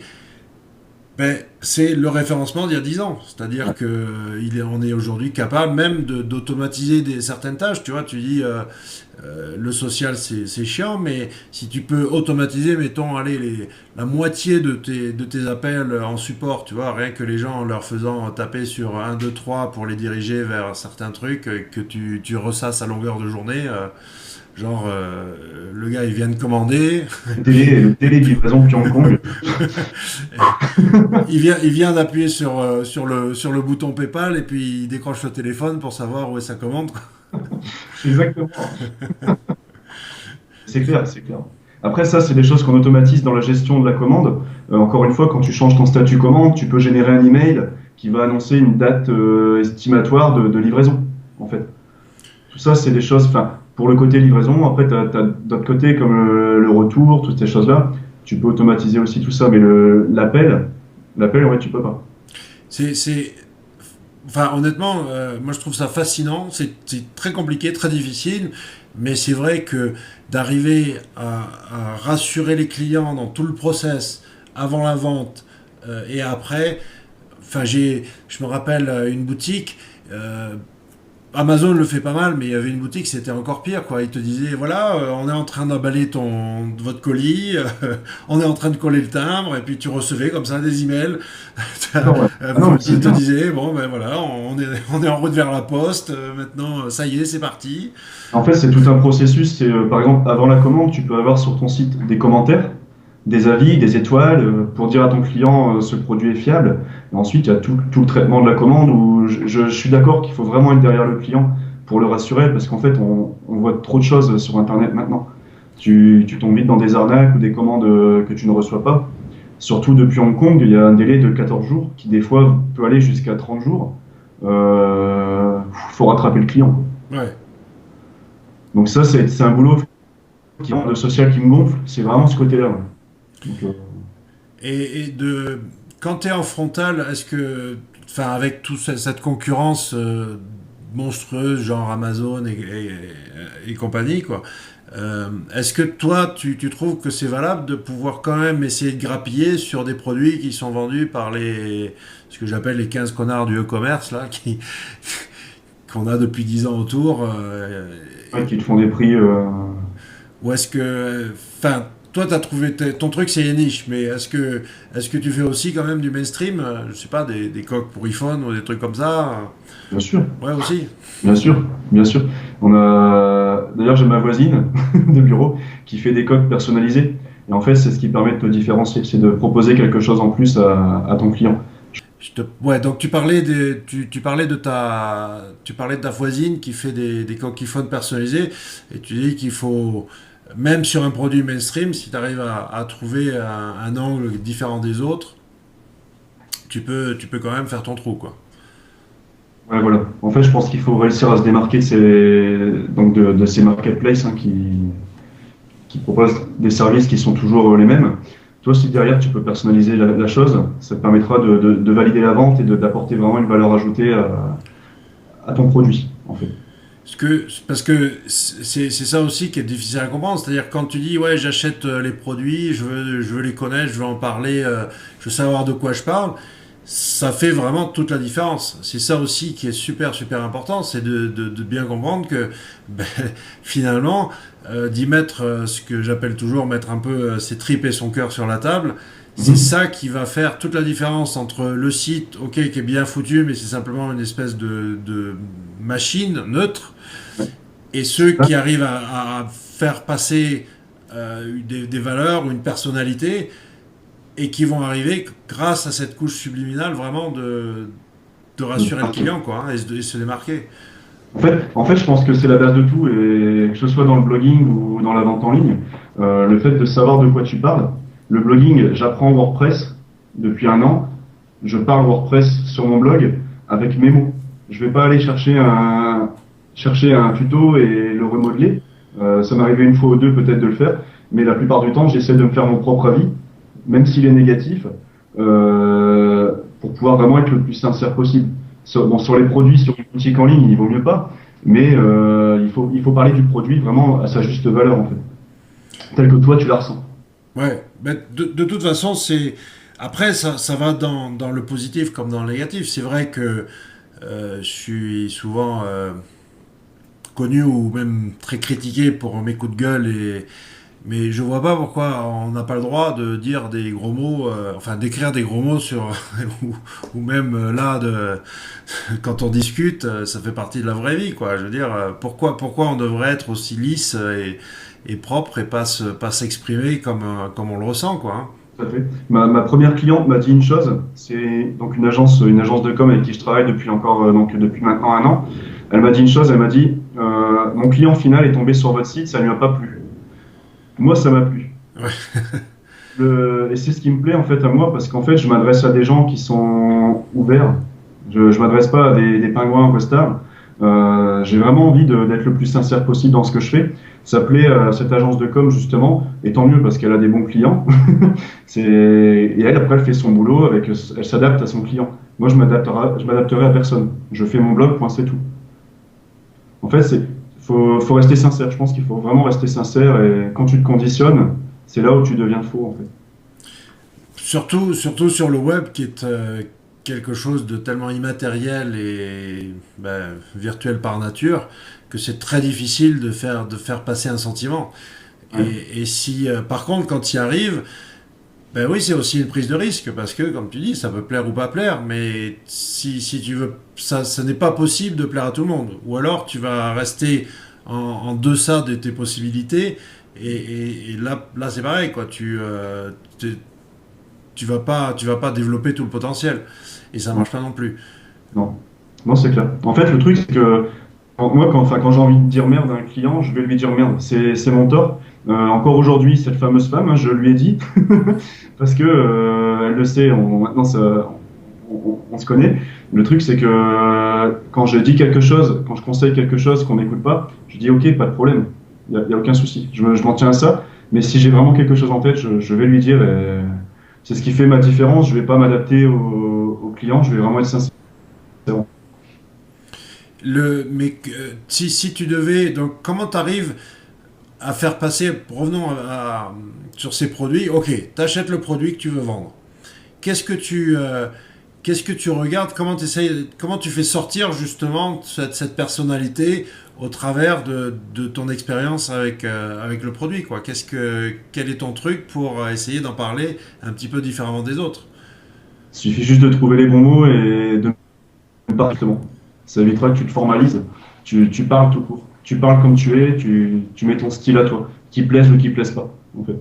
ben, c'est le référencement d'il y a 10 ans. C'est-à-dire on est aujourd'hui capable même d'automatiser certaines tâches. Tu vois, tu dis le social c'est chiant, mais si tu peux automatiser, mettons, allez, la moitié de tes appels en support, tu vois, rien que les gens en leur faisant taper sur un 2 3 pour les diriger vers certains trucs que tu ressasses à longueur de journée. Genre, le gars il vient de commander, Le télé de livraison de Hong il vient d'appuyer sur le bouton PayPal et puis il décroche le téléphone pour savoir où est sa commande. Exactement. C'est clair, c'est clair. Après, ça, c'est des choses qu'on automatise dans la gestion de la commande. Encore une fois, quand tu changes ton statut commande, tu peux générer un email qui va annoncer une date estimatoire de livraison, en fait. Tout ça, c'est des choses, enfin, pour le côté livraison. Après, tu as, d'autres côtés comme le retour, toutes ces choses-là. Tu peux automatiser aussi tout ça, mais l'appel, ouais, tu peux pas. C'est, enfin, honnêtement, moi je trouve ça fascinant. C'est très compliqué, très difficile, mais c'est vrai que d'arriver à rassurer les clients dans tout le process, avant la vente et après. Enfin, je me rappelle une boutique. Amazon le fait pas mal, mais il y avait une boutique, c'était encore pire, quoi. Ils te disaient, voilà, on est en train d'emballer votre colis, on est en train de coller le timbre, et puis tu recevais comme ça des emails. Non, ouais. Ah non, mais Ils c'est te bien. disaient, bon, ben voilà, on est en route vers la poste, maintenant, ça y est, c'est parti. En fait, c'est tout un processus. C'est, par exemple, avant la commande, tu peux avoir sur ton site des commentaires, des avis, des étoiles, pour dire à ton client ce produit est fiable. Et ensuite, il y a tout le traitement de la commande où je suis d'accord qu'il faut vraiment être derrière le client pour le rassurer parce qu'en fait, on voit trop de choses sur Internet maintenant. Tu tombes vite dans des arnaques ou des commandes que tu ne reçois pas. Surtout depuis Hong Kong, il y a un délai de 14 jours qui, des fois, peut aller jusqu'à 30 jours. Faut rattraper le client. Ouais. Donc ça, c'est un boulot de social qui me gonfle. C'est vraiment ce côté-là. Ouais. Donc, Quand tu es en frontal, est-ce que, enfin, avec toute cette concurrence monstrueuse, genre Amazon et compagnie, quoi, est-ce que toi, tu trouves que c'est valable de pouvoir quand même essayer de grappiller sur des produits qui sont vendus par ce que j'appelle les 15 connards du e-commerce, là, qu'on a depuis 10 ans autour, ouais, qui te font des prix. ou est-ce que, enfin, toi, t'as trouvé ton truc, c'est les niches, mais est-ce que tu fais aussi quand même du mainstream, je sais pas, des coques pour iPhone ou des trucs comme ça, Bien sûr, ouais aussi. bien sûr, bien sûr. D'ailleurs, j'ai ma voisine de bureau qui fait des coques personnalisées. Et en fait, c'est ce qui permet de te différencier, c'est de proposer quelque chose en plus à ton client. Ouais, donc tu parlais de ta voisine qui fait des coquilles phones personnalisées et tu dis qu'il faut, même sur un produit mainstream, si tu arrives à trouver un angle différent des autres, tu peux quand même faire ton trou, quoi. Ouais, voilà. En fait, je pense qu'il faut réussir à se démarquer donc de ces marketplaces hein, qui proposent des services qui sont toujours les mêmes. Toi, si derrière tu peux personnaliser la chose, ça te permettra de valider la vente et d'apporter vraiment une valeur ajoutée à ton produit, en fait. Parce que c'est ça aussi qui est difficile à comprendre. C'est-à-dire quand tu dis ouais j'achète les produits, je veux les connaître, je veux en parler, je veux savoir de quoi je parle, ça fait vraiment toute la différence. C'est ça aussi qui est super important, c'est de bien comprendre que ben, finalement d'y mettre ce que j'appelle toujours mettre un peu ses tripes et son cœur sur la table. C'est Mhm. ça qui va faire toute la différence entre le site, ok, qui est bien foutu, mais c'est simplement une espèce de machine neutre, et ceux qui arrivent à faire passer des valeurs ou une personnalité et qui vont arriver grâce à cette couche subliminale vraiment de rassurer le client quoi, hein, et se démarquer. En fait, je pense que c'est la base de tout, et que ce soit dans le blogging ou dans la vente en ligne, le fait de savoir de quoi tu parles. Le blogging, j'apprends WordPress depuis un an, je parle WordPress sur mon blog avec mes mots. Je vais pas aller chercher un tuto et le remodeler. Ça m'est arrivé une fois ou deux peut-être de le faire, mais la plupart du temps, j'essaie de me faire mon propre avis, même s'il est négatif, pour pouvoir vraiment être le plus sincère possible. Sur les produits, sur une boutique en ligne, il vaut mieux pas, mais il faut parler du produit vraiment à sa juste valeur, en fait, tel que toi tu la ressens. Ouais, mais de toute façon, c'est. Après, ça va dans le positif comme dans le négatif. C'est vrai que je suis souvent connu ou même très critiqué pour mes coups de gueule, mais je vois pas pourquoi on n'a pas le droit de dire des gros mots, enfin d'écrire des gros mots sur. Ou même là, quand on discute, ça fait partie de la vraie vie, quoi. Je veux dire, pourquoi on devrait être aussi lisse et propre et pas s'exprimer comme on le ressent, quoi, hein. Tout à fait. Ma première cliente m'a dit une chose, c'est donc une agence de com avec qui je travaille depuis encore donc depuis maintenant un an. Elle m'a dit une chose, elle m'a dit mon client final est tombé sur votre site, ça ne lui a pas plu. Moi, ça m'a plu. Ouais. Et c'est ce qui me plaît en fait à moi parce qu'en fait, je m'adresse à des gens qui sont ouverts. Je m'adresse pas à des pingouins en costard. J'ai vraiment envie d'être le plus sincère possible dans ce que je fais. Ça plaît à cette agence de com justement, et tant mieux parce qu'elle a des bons clients. Et elle après elle fait son boulot elle s'adapte à son client. Moi je m'adapterai à personne. Je fais mon blog, point, c'est tout. En fait faut rester sincère. Je pense qu'il faut vraiment rester sincère et quand tu te conditionnes, c'est là où tu deviens faux en fait. Surtout sur le web qui est quelque chose de tellement immatériel et ben, virtuel par nature que c'est très difficile de faire passer un sentiment. Ouais. Et si, par contre, quand tu y arrives, ben oui, c'est aussi une prise de risque parce que, comme tu dis, ça peut plaire ou pas plaire, mais si tu veux, ça n'est pas possible de plaire à tout le monde. Ou alors tu vas rester en deçà de tes possibilités et là c'est pareil, quoi. Tu vas pas développer tout le potentiel et ça marche pas non plus. Non, non, c'est clair. En fait, le truc, c'est que quand j'ai envie de dire merde à un client, je vais lui dire merde. C'est mon tort. Encore aujourd'hui, cette fameuse femme, hein, je lui ai dit, parce que elle le sait, maintenant on se connaît. Le truc, c'est que quand je dis quelque chose, quand je conseille quelque chose qu'on n'écoute pas, je dis ok, pas de problème, y a aucun souci. Je m'en tiens à ça. Mais si j'ai vraiment quelque chose en tête, je vais lui dire. Et c'est ce qui fait ma différence. Je vais pas m'adapter au client, je vais vraiment être sincère. Mais si tu devais, donc comment tu arrives à faire passer, revenons sur ces produits, ok, tu achètes le produit que tu veux vendre. Qu'est-ce que qu'est-ce que tu regardes, comment tu fais sortir justement cette personnalité au travers de ton expérience avec le produit, quoi. Quel est ton truc pour essayer d'en parler un petit peu différemment des autres? Il suffit juste de trouver les bons mots et de ne pas justement. Ça évitera que tu te formalises. Tu parles tout court. Tu parles comme tu es, tu mets ton style à toi, qui plaise ou qui plaise pas, en fait.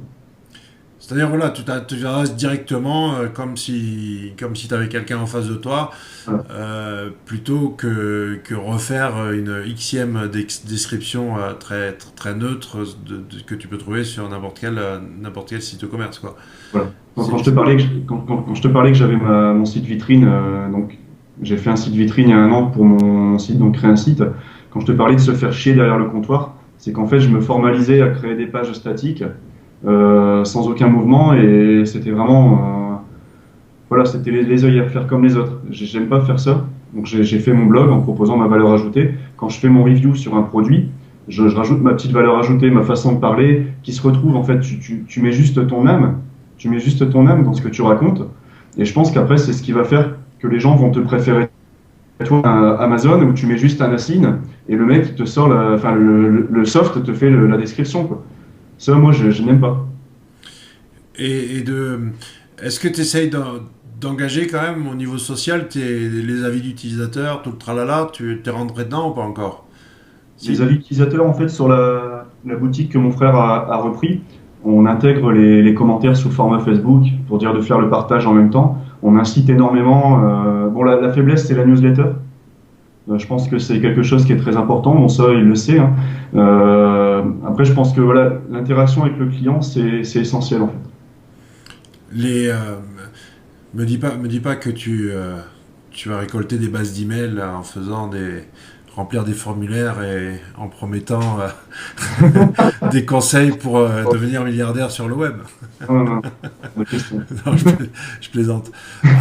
C'est-à-dire, voilà, tu t'adresses directement comme si tu avais quelqu'un en face de toi, Voilà. plutôt que refaire une description très neutre que tu peux trouver sur n'importe quel site e-commerce, quoi. Voilà. C'est, Quand je te parlais que j'avais mon site vitrine, donc j'ai fait un site vitrine il y a un an pour mon site, donc créer un site. Quand je te parlais de se faire chier derrière le comptoir, c'est qu'en fait je me formalisais à créer des pages statiques sans aucun mouvement et c'était vraiment voilà, c'était les œils à faire comme les autres. J'aime pas faire ça. Donc j'ai fait mon blog en proposant ma valeur ajoutée. Quand je fais mon review sur un produit, je rajoute ma petite valeur ajoutée, ma façon de parler, qui se retrouve en fait. Tu mets juste ton âme, tu mets juste ton âme dans ce que tu racontes. Et je pense qu'après c'est ce qui va faire que les gens vont te préférer. Toi, Amazon où tu mets juste un assin et le mec il te sort, enfin le soft te fait la description quoi. Ça moi je n'aime pas. et de, est-ce que tu essayes d'engager quand même au niveau social les avis d'utilisateurs, tout le tralala, tu t'es rentré dedans ou pas encore? Les Si. avis utilisateurs, en fait, sur la boutique que mon frère a repris, on intègre les commentaires sous format Facebook pour dire de faire le partage en même temps. On incite énormément. Bon, la faiblesse, c'est la newsletter. Je pense que c'est quelque chose qui est très important. Bon, ça, il le sait, hein. Après, je pense que voilà, l'interaction avec le client, c'est essentiel, en fait. Les, me dis pas que tu vas récolter des bases d'emails là, en remplir des formulaires et en promettant des conseils pour devenir milliardaire sur le web. Non, non, non, question. Non, je plaisante.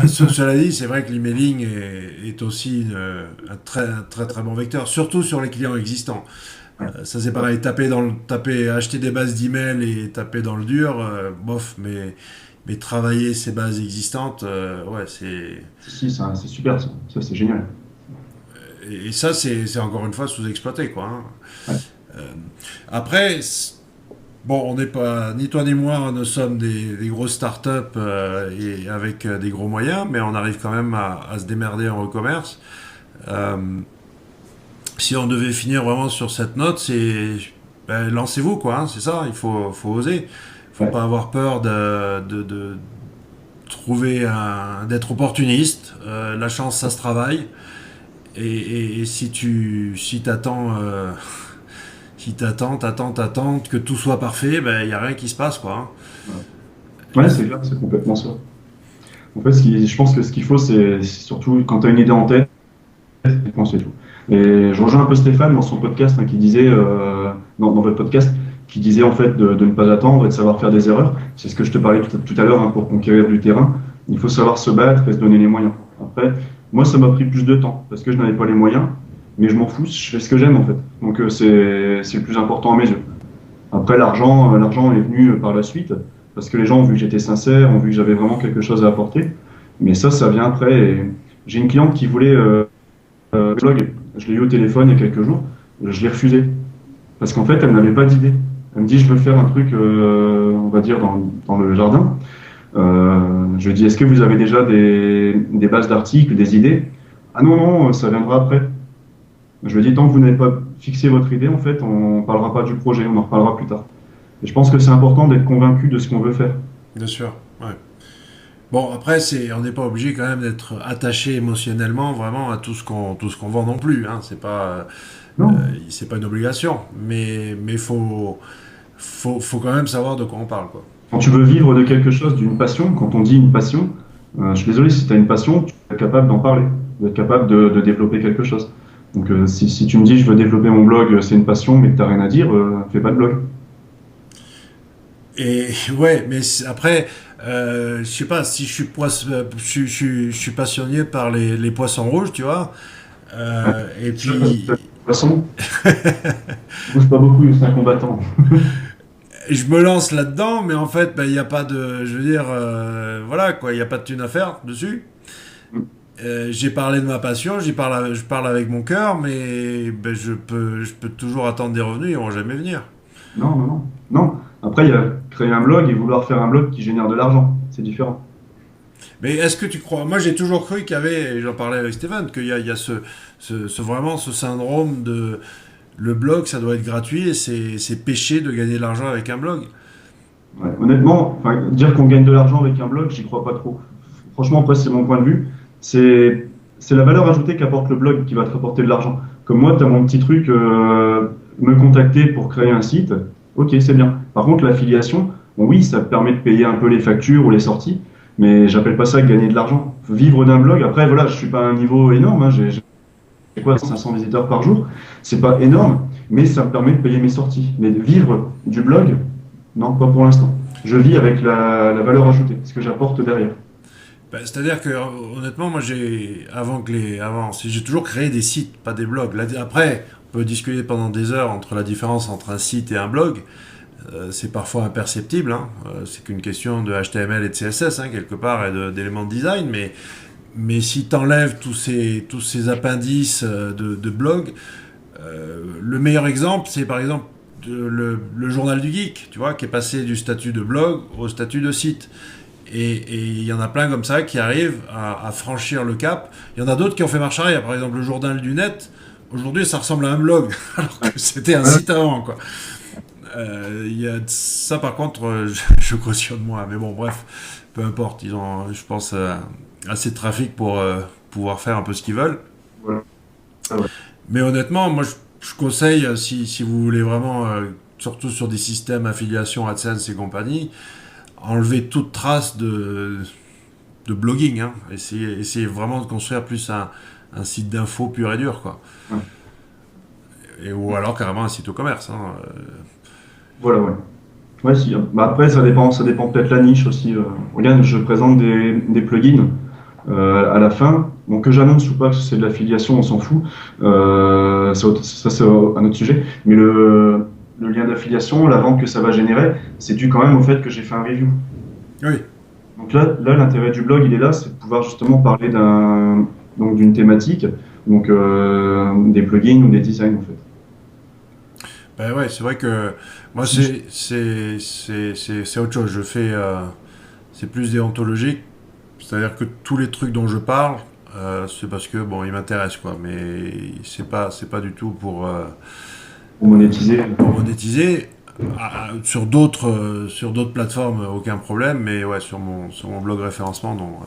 Cela dit, c'est vrai que l'emailing est aussi un très très bon vecteur, surtout sur les clients existants. Ouais. Ça c'est pareil, acheter des bases d'email et taper dans le dur, bof, mais travailler ces bases existantes, ouais, Si, c'est super, ça c'est génial. et ça c'est encore une fois sous-exploité, quoi, hein. Ouais. Euh, Après, bon, on n'est pas, ni toi ni moi ne sommes des grosses startups et avec des gros moyens, mais on arrive quand même à se démerder en e-commerce. Euh, Si on devait finir vraiment sur cette note, c'est ben, lancez-vous, quoi, hein, c'est ça, faut oser. Faut Ouais. pas avoir peur de d'être opportuniste. La chance, ça se travaille. Et si t'attends, t'attends que tout soit parfait, ben il y a rien qui se passe, quoi, hein. Ouais, c'est clair, c'est complètement ça. En fait, je pense que ce qu'il faut, c'est surtout quand tu as une idée en tête, c'est tout. Et je rejoins un peu Stéphane dans son podcast qui disait, dans votre podcast, qui disait en fait de ne pas attendre et de savoir faire des erreurs. C'est ce que je te parlais tout à l'heure pour conquérir du terrain. Il faut savoir se battre et se donner les moyens. Après, moi, ça m'a pris plus de temps parce que je n'avais pas les moyens, mais je m'en fous, je fais ce que j'aime en fait. Donc c'est le plus important à mes yeux. Après, l'argent est venu par la suite parce que les gens ont vu que j'étais sincère, ont vu que j'avais vraiment quelque chose à apporter. Mais ça vient après. Et j'ai une cliente qui voulait blog. Je l'ai eu au téléphone il y a quelques jours. Je l'ai refusé parce qu'en fait, elle n'avait pas d'idée. Elle me dit, je veux faire un truc, on va dire, dans le jardin. Je lui dis, est-ce que vous avez déjà des bases d'articles, des idées? Ah non, non, ça viendra après. Je lui dis, tant que vous n'avez pas fixé votre idée, en fait, on ne parlera pas du projet, on en reparlera plus tard. Et je pense que c'est important d'être convaincu de ce qu'on veut faire. Bien sûr, ouais. Bon, après, on n'est pas obligé quand même d'être attaché émotionnellement vraiment à tout ce qu'on vend non plus, hein. Non, C'est pas une obligation, mais faut quand même savoir de quoi on parle, quoi. quand tu veux vivre de quelque chose, d'une passion, quand on dit une passion, je suis désolé, si tu as une passion, tu es capable d'en parler, d'être capable de développer quelque chose. Donc si tu me dis je veux développer mon blog, c'est une passion, mais que tu n'as rien à dire, fais pas de blog. Et ouais, mais après, je sais pas si je suis passionné par les poissons rouges, tu vois. Et De puis, toute façon, bouge pas beaucoup, c'est un combattant. je me lance là-dedans, mais en fait, ben, il n'y a pas de, je veux dire, voilà quoi, il n'y a pas de thune à faire dessus. J'ai parlé de ma passion, je parle avec mon cœur, mais ben, je peux toujours attendre des revenus, ils vont jamais venir. Non, non, non. Non. Après, il y a créer un blog et vouloir faire un blog qui génère de l'argent. C'est différent. Mais est-ce que tu crois, moi j'ai toujours cru qu'il y avait, et j'en parlais avec Stéphane, il y a vraiment ce syndrome de le blog, ça doit être gratuit et c'est péché de gagner de l'argent avec un blog. Ouais. Honnêtement, enfin, dire qu'on gagne de l'argent avec un blog, j'y crois pas trop. Franchement, après, c'est mon point de vue. C'est, c'est la valeur ajoutée qu'apporte le blog qui va te rapporter de l'argent. Comme moi, tu as mon petit truc, me contacter pour créer un site. Ok, c'est bien. Par contre, l'affiliation, bon, oui, ça te permet de payer un peu les factures ou les sorties, mais j'appelle pas ça gagner de l'argent. Vivre d'un blog, après, voilà, je suis pas à un niveau énorme, hein, j'ai quoi, 500 visiteurs par jour. C'est pas énorme, mais ça me permet de payer mes sorties. Mais de vivre du blog, non, pas pour l'instant. Je vis avec la valeur ajoutée, ce que j'apporte derrière. Ben, c'est-à-dire que honnêtement, moi j'ai toujours créé des sites, pas des blogs. Là, après, on peut discuter pendant des heures entre la différence entre un site et un blog. C'est parfois imperceptible, hein. C'est qu'une question de HTML et de CSS, hein, quelque part, et d'éléments de design. Mais si tu enlèves tous ces appendices de blog, le meilleur exemple, c'est par exemple le journal du geek, tu vois, qui est passé du statut de blog au statut de site. Et il y en a plein comme ça qui arrivent à franchir le cap. Il y en a d'autres qui ont fait marche arrière. Par exemple, le journal du net, aujourd'hui, ça ressemble à un blog, alors que c'était un site avant, quoi. Il y a ça, par contre, je cautionne moi. Mais bon, bref, peu importe. Ils ont, je pense, assez de trafic pour pouvoir faire un peu ce qu'ils veulent. Voilà. Ah ouais. Mais honnêtement, moi, je conseille, si vous voulez vraiment, surtout sur des systèmes affiliation AdSense et compagnie, enlever toute trace de blogging. Hein. Essayez vraiment de construire plus un site d'info pur et dur, quoi. Ouais. Ou alors carrément un site au commerce. Hein. Voilà, ouais. Ouais, si, hein. Bah après, ça dépend peut-être la niche aussi. Regarde, je présente des plugins à la fin. Bon, que j'annonce ou pas, que c'est de l'affiliation, on s'en fout. Ça, c'est un autre sujet. Mais le lien d'affiliation, la vente que ça va générer, c'est dû quand même au fait que j'ai fait un review. Oui. Donc là, l'intérêt du blog, il est là, c'est de pouvoir justement parler donc d'une thématique, donc des plugins ou des designs en fait. Ben ouais, c'est vrai que moi c'est autre chose. Je fais c'est plus déontologique, c'est-à-dire que tous les trucs dont je parle, c'est parce que bon, ils m'intéressent quoi. Mais c'est pas du tout Pour monétiser. pour monétiser. Sur d'autres plateformes, aucun problème. Mais ouais, sur mon blog référencement, non.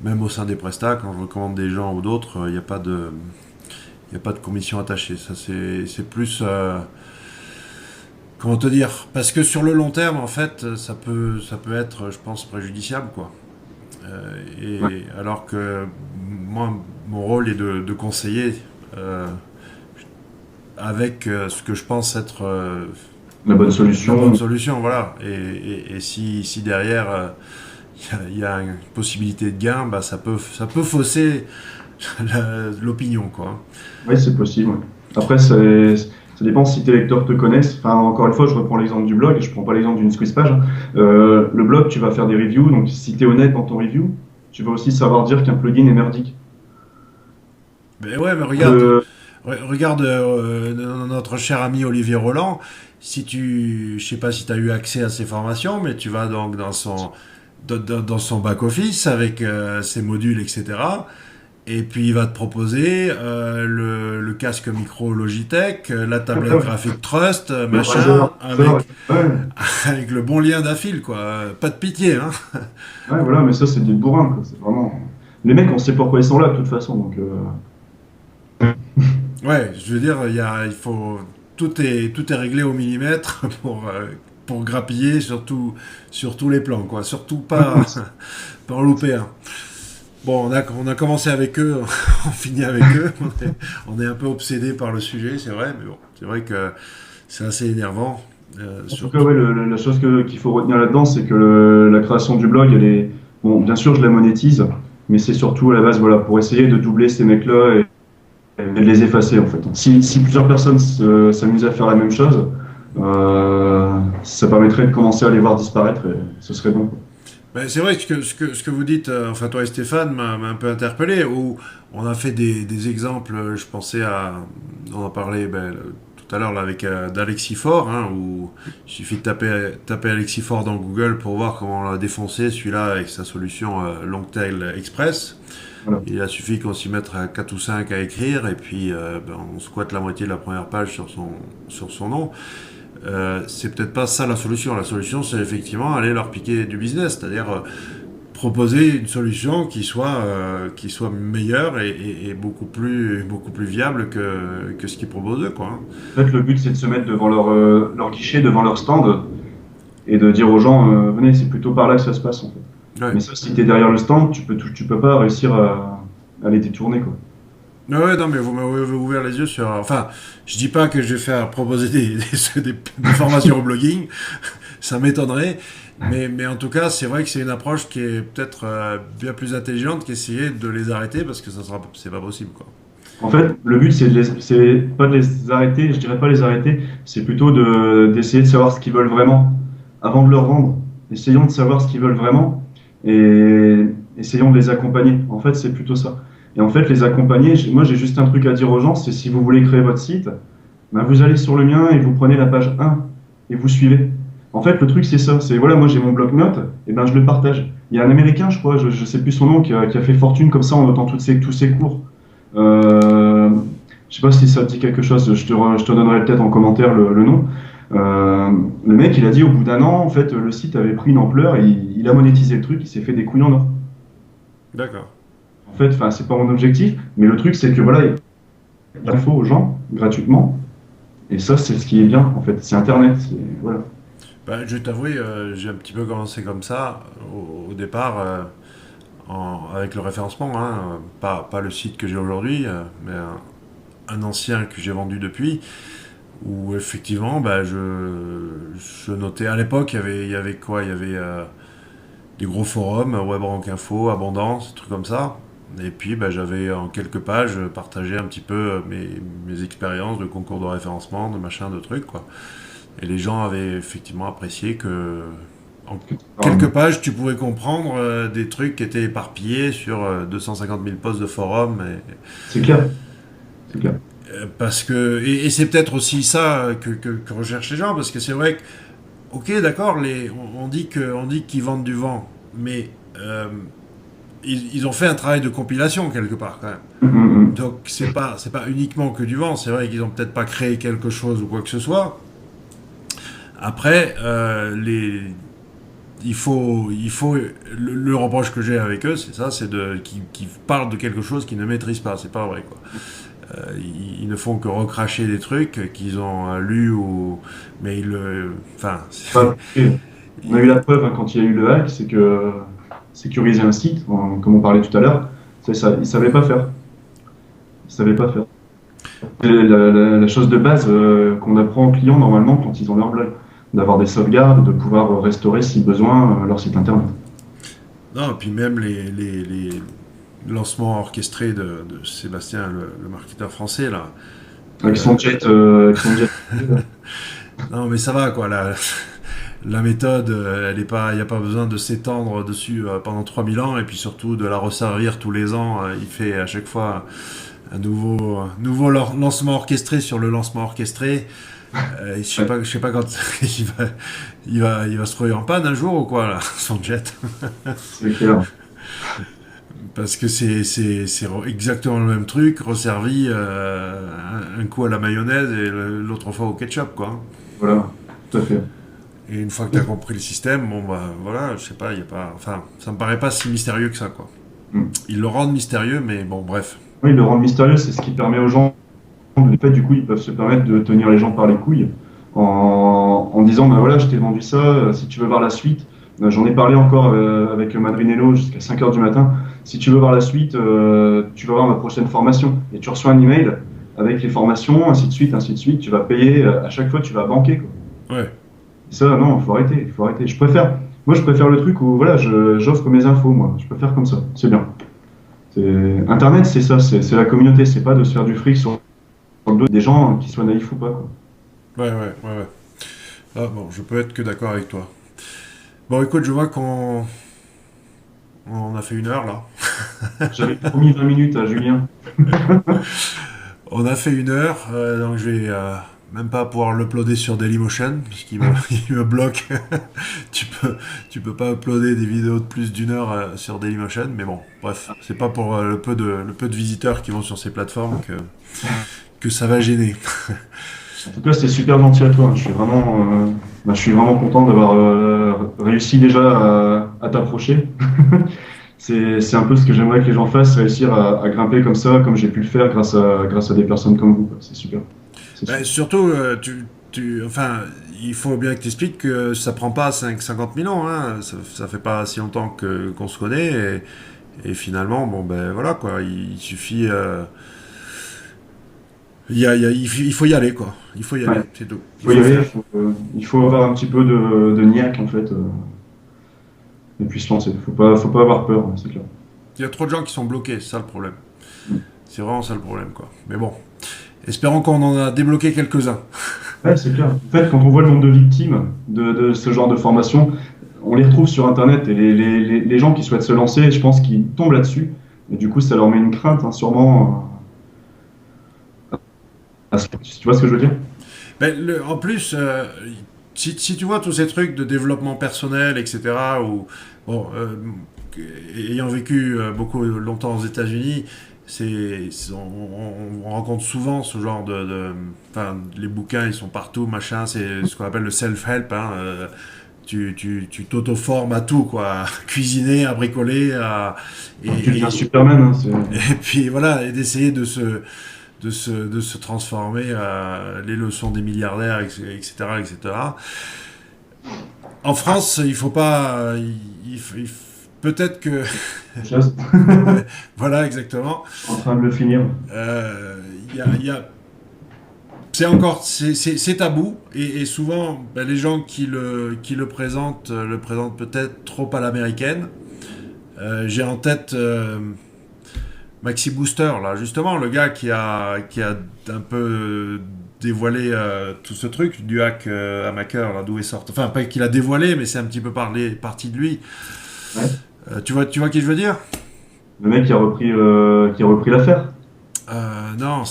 Même au sein des prestats, quand je recommande des gens ou d'autres, il n'y a pas de il n'y a pas de commission attachée. Ça, c'est plus. Comment te dire? Parce que sur le long terme, en fait, ça peut être, je pense, préjudiciable, quoi. Ouais. Et alors que moi, mon rôle est de conseiller avec ce que je pense être La bonne la bonne solution. solution, voilà. Et si derrière il y a une possibilité de gain, bah, ça peut fausser l'opinion, quoi. Oui, c'est possible. Ouais. Après, ça dépend si tes lecteurs te connaissent. Enfin, encore une fois, je reprends l'exemple du blog, je prends pas l'exemple d'une squeeze page, hein. Le blog, tu vas faire des reviews, donc si tu es honnête dans ton review, tu vas aussi savoir dire qu'un plugin est merdique. Mais ouais, mais regarde, Euh, regarde notre cher ami Olivier Roland. Je sais pas si tu as eu accès à ses formations, mais tu vas donc dans son back-office avec ses modules, etc. Et puis il va te proposer le casque micro Logitech, la tablette ouais, graphique Trust, le machin, Razer, ça, avec, ouais. Ouais, avec le bon lien d'affil, quoi. Pas de pitié, hein. ouais, voilà, mais ça, c'est des bourrins, quoi. C'est vraiment. Les mecs, on sait pourquoi ils sont là, de toute façon, donc. Ouais, je veux dire, tout est réglé au millimètre pour grappiller sur tous les plans, quoi. Surtout pas, pas en louper un. Bon, on a commencé avec eux, on finit avec eux. On est un peu obsédé par le sujet, c'est vrai, mais bon, c'est vrai que c'est assez énervant. En tout cas, Surtout. ouais, la chose qu'il faut retenir là-dedans, c'est que la création du blog, elle est. Bon, bien sûr, je la monétise, mais c'est surtout à la base, voilà, pour essayer de doubler ces mecs-là et de les effacer, en fait. Si plusieurs personnes s'amusent à faire la même chose, ça permettrait de commencer à les voir disparaître et ce serait bon, quoi. Ben, c'est vrai que ce que vous dites, enfin toi et Stéphane, m'a un peu interpellé. Où on a fait des exemples, je pensais on en parlait tout à l'heure là, avec d'Alexifort, hein, où il suffit de taper Alexifort dans Google pour voir comment on l'a défoncé celui-là avec sa solution Longtail Express. Voilà. Il a suffi qu'on s'y mette à 4 ou 5 à écrire et puis on squatte la moitié de la première page sur son nom. c'est peut-être pas ça la solution. La solution, c'est effectivement aller leur piquer du business, c'est-à-dire proposer une solution qui soit meilleure et beaucoup plus viable que ce qu'ils proposent eux, quoi. Hein. En fait, le but, c'est de se mettre devant leur guichet, devant leur stand, et de dire aux gens, venez, c'est plutôt par là que ça se passe, en fait. Ouais. Mais ça, si tu es derrière le stand, tu peux pas réussir à les détourner, quoi. Ouais, non, mais vous m'avez ouvert les yeux sur. Enfin, je dis pas que je vais faire proposer des formations au blogging, ça m'étonnerait. Mais en tout cas, c'est vrai que c'est une approche qui est peut-être bien plus intelligente qu'essayer de les arrêter parce que c'est pas possible, quoi. En fait, le but, c'est pas de les arrêter, je dirais pas les arrêter, c'est plutôt d'essayer de savoir ce qu'ils veulent vraiment avant de leur vendre. Essayons de savoir ce qu'ils veulent vraiment et essayons de les accompagner. En fait, c'est plutôt ça. Et en fait, les accompagner, moi, j'ai juste un truc à dire aux gens, c'est si vous voulez créer votre site, ben, vous allez sur le mien et vous prenez la page 1 et vous suivez. En fait, le truc, c'est ça. C'est voilà, moi, j'ai mon bloc-notes et ben, je le partage. Il y a un Américain, je crois, je sais plus son nom, qui a fait fortune comme ça en notant tous ses cours. Euh, je sais pas si ça te dit quelque chose, je te donnerai peut-être en commentaire le nom. Le mec, il a dit au bout d'un an, en fait, le site avait pris une ampleur et il a monétisé le truc, il s'est fait des couilles en or. D'accord. En fait, enfin, c'est pas mon objectif, mais le truc, c'est que voilà, il y a l'info aux gens gratuitement, et ça, c'est ce qui est bien, en fait. C'est Internet, voilà. Bah, je vais t'avouer, j'ai un petit peu commencé comme ça au départ avec le référencement, hein, pas le site que j'ai aujourd'hui, mais un ancien que j'ai vendu depuis. Où effectivement, bah, je notais. À l'époque, il y avait quoi? Il y avait des gros forums, WebRank Info, Abondance, des trucs comme ça. Et puis, bah, j'avais en quelques pages partagé un petit peu mes expériences de concours de référencement, de machin, de trucs, quoi. Et les gens avaient effectivement apprécié que en quelques pages, tu pouvais comprendre des trucs qui étaient éparpillés sur 250 000 posts de forum. C'est clair, c'est clair. Parce que, et c'est peut-être aussi ça que recherchent les gens, parce que c'est vrai que, ok, d'accord, on dit qu'ils vendent du vent, mais ils ont fait un travail de compilation quelque part quand même. Donc c'est pas uniquement que du vent, c'est vrai qu'ils ont peut-être pas créé quelque chose ou quoi que ce soit. Après, il faut le reproche que j'ai avec eux, c'est ça, c'est qu'ils parlent de quelque chose qu'ils ne maîtrisent pas, c'est pas vrai, quoi. Ils ne font que recracher des trucs qu'ils ont lus ou mais enfin Enfin, on a eu la preuve hein, quand il y a eu le hack, c'est que sécuriser un site, comme on parlait tout à l'heure, c'est ça, ils savaient pas faire. Ils savaient pas faire. C'est la chose de base qu'on apprend aux clients normalement quand ils ont leur blog, d'avoir des sauvegardes, de pouvoir restaurer si besoin leur site internet. non, et puis même les lancements orchestrés de Sébastien, le marketeur français là. Avec son jet, Non, mais ça va quoi. La méthode, elle est pas, il n'y a pas besoin de s'étendre dessus pendant 3000 ans et puis surtout de la resservir tous les ans. Il fait à chaque fois un nouveau lancement orchestré sur le lancement orchestré. Je sais pas quand il va se trouver en panne un jour ou quoi là, son jet. c'est clair. Parce que c'est exactement le même truc, resservi un coup à la mayonnaise et l'autre fois au ketchup, quoi. Voilà, tout à fait. Et une fois que tu as compris le système, bon bah voilà, je sais pas, il y a pas. Enfin, ça me paraît pas si mystérieux que ça, quoi. Mm. Ils le rendent mystérieux, mais bon, bref. Oui, le rendre mystérieux, c'est ce qui permet aux gens, en fait, du coup, ils peuvent se permettre de tenir les gens par les couilles en disant, bah voilà, je t'ai vendu ça, si tu veux voir la suite, j'en ai parlé encore avec Madrinello jusqu'à 5 heures du matin, si tu veux voir la suite, tu vas voir ma prochaine formation. Et tu reçois un email avec les formations, ainsi de suite, tu vas payer, à chaque fois, tu vas banquer, quoi. Ouais. Et ça, non, il faut arrêter, il faut arrêter. Moi, je préfère le truc où, voilà, j'offre mes infos, moi, je préfère comme ça, c'est bien. Internet, c'est ça, c'est la communauté, c'est pas de se faire du fric sur le dos des gens qui soient naïfs ou pas, quoi. Ouais. Ah bon, je peux être que d'accord avec toi. Bon, écoute, je vois on a fait 1 heure là. J'avais promis 20 minutes à Julien. On a fait 1 heure, donc je vais même pas pouvoir l'uploader sur Dailymotion, puisqu'il me, il me bloque. Tu peux pas uploader des vidéos de plus d'1 heure sur Dailymotion, mais bon, bref, c'est pas pour le peu de visiteurs qui vont sur ces plateformes que ça va gêner. En tout cas, c'était super gentil à toi. Je suis vraiment content d'avoir réussi déjà à t'approcher. C'est un peu ce que j'aimerais que les gens fassent, réussir à grimper comme ça, comme j'ai pu le faire grâce à des personnes comme vous, quoi. C'est super. C'est Ben, super. surtout, enfin, il faut bien que tu expliques que ça prend pas 50 000 ans. Hein. Ça fait pas si longtemps qu'on se connaît. Et finalement, bon, ben voilà, quoi. Il suffit. Il faut y aller, quoi. Il faut y Ouais. aller, c'est tout. Il Il faut y faut le aller, faire. il faut avoir un petit peu de niaque, en fait, et puis se lancer. Faut pas avoir peur, hein, c'est clair. Il y a trop de gens qui sont bloqués, c'est ça le problème. Mm. C'est vraiment ça le problème, quoi. Mais bon, espérons qu'on en a débloqué quelques-uns. Ouais, c'est clair. En fait, quand on voit le nombre de victimes de ce genre de formation, on les retrouve sur Internet et les gens qui souhaitent se lancer, je pense qu'ils tombent là-dessus. Et du coup, ça leur met une crainte, hein, sûrement. Tu vois ce que je veux dire? Ben, en plus, si tu vois tous ces trucs de développement personnel, etc., ou bon, ayant vécu beaucoup longtemps aux États-Unis, on rencontre souvent ce genre enfin, les bouquins, ils sont partout, machin. C'est ce qu'on appelle le self-help. Hein, tu t'auto-formes à tout, quoi. À cuisiner, à bricoler, Tu deviens et, Superman, hein, et puis voilà, et d'essayer de se transformer à les leçons des milliardaires, etc., etc. En France, il faut pas. Peut-être que. chose. Voilà, exactement. En train de le finir. Euh, il y a- c'est encore. C'est tabou. Et souvent, ben, les gens qui le présentent peut-être trop à l'américaine. J'ai en tête. Maxi Booster, là, justement, le gars qui a un peu dévoilé tout ce truc du hack amateur, là, d'où est sorti. Enfin, pas qu'il a dévoilé, mais c'est un petit peu parti de lui. Ouais. Tu vois qui je veux dire? Le mec qui a repris l'affaire. Non,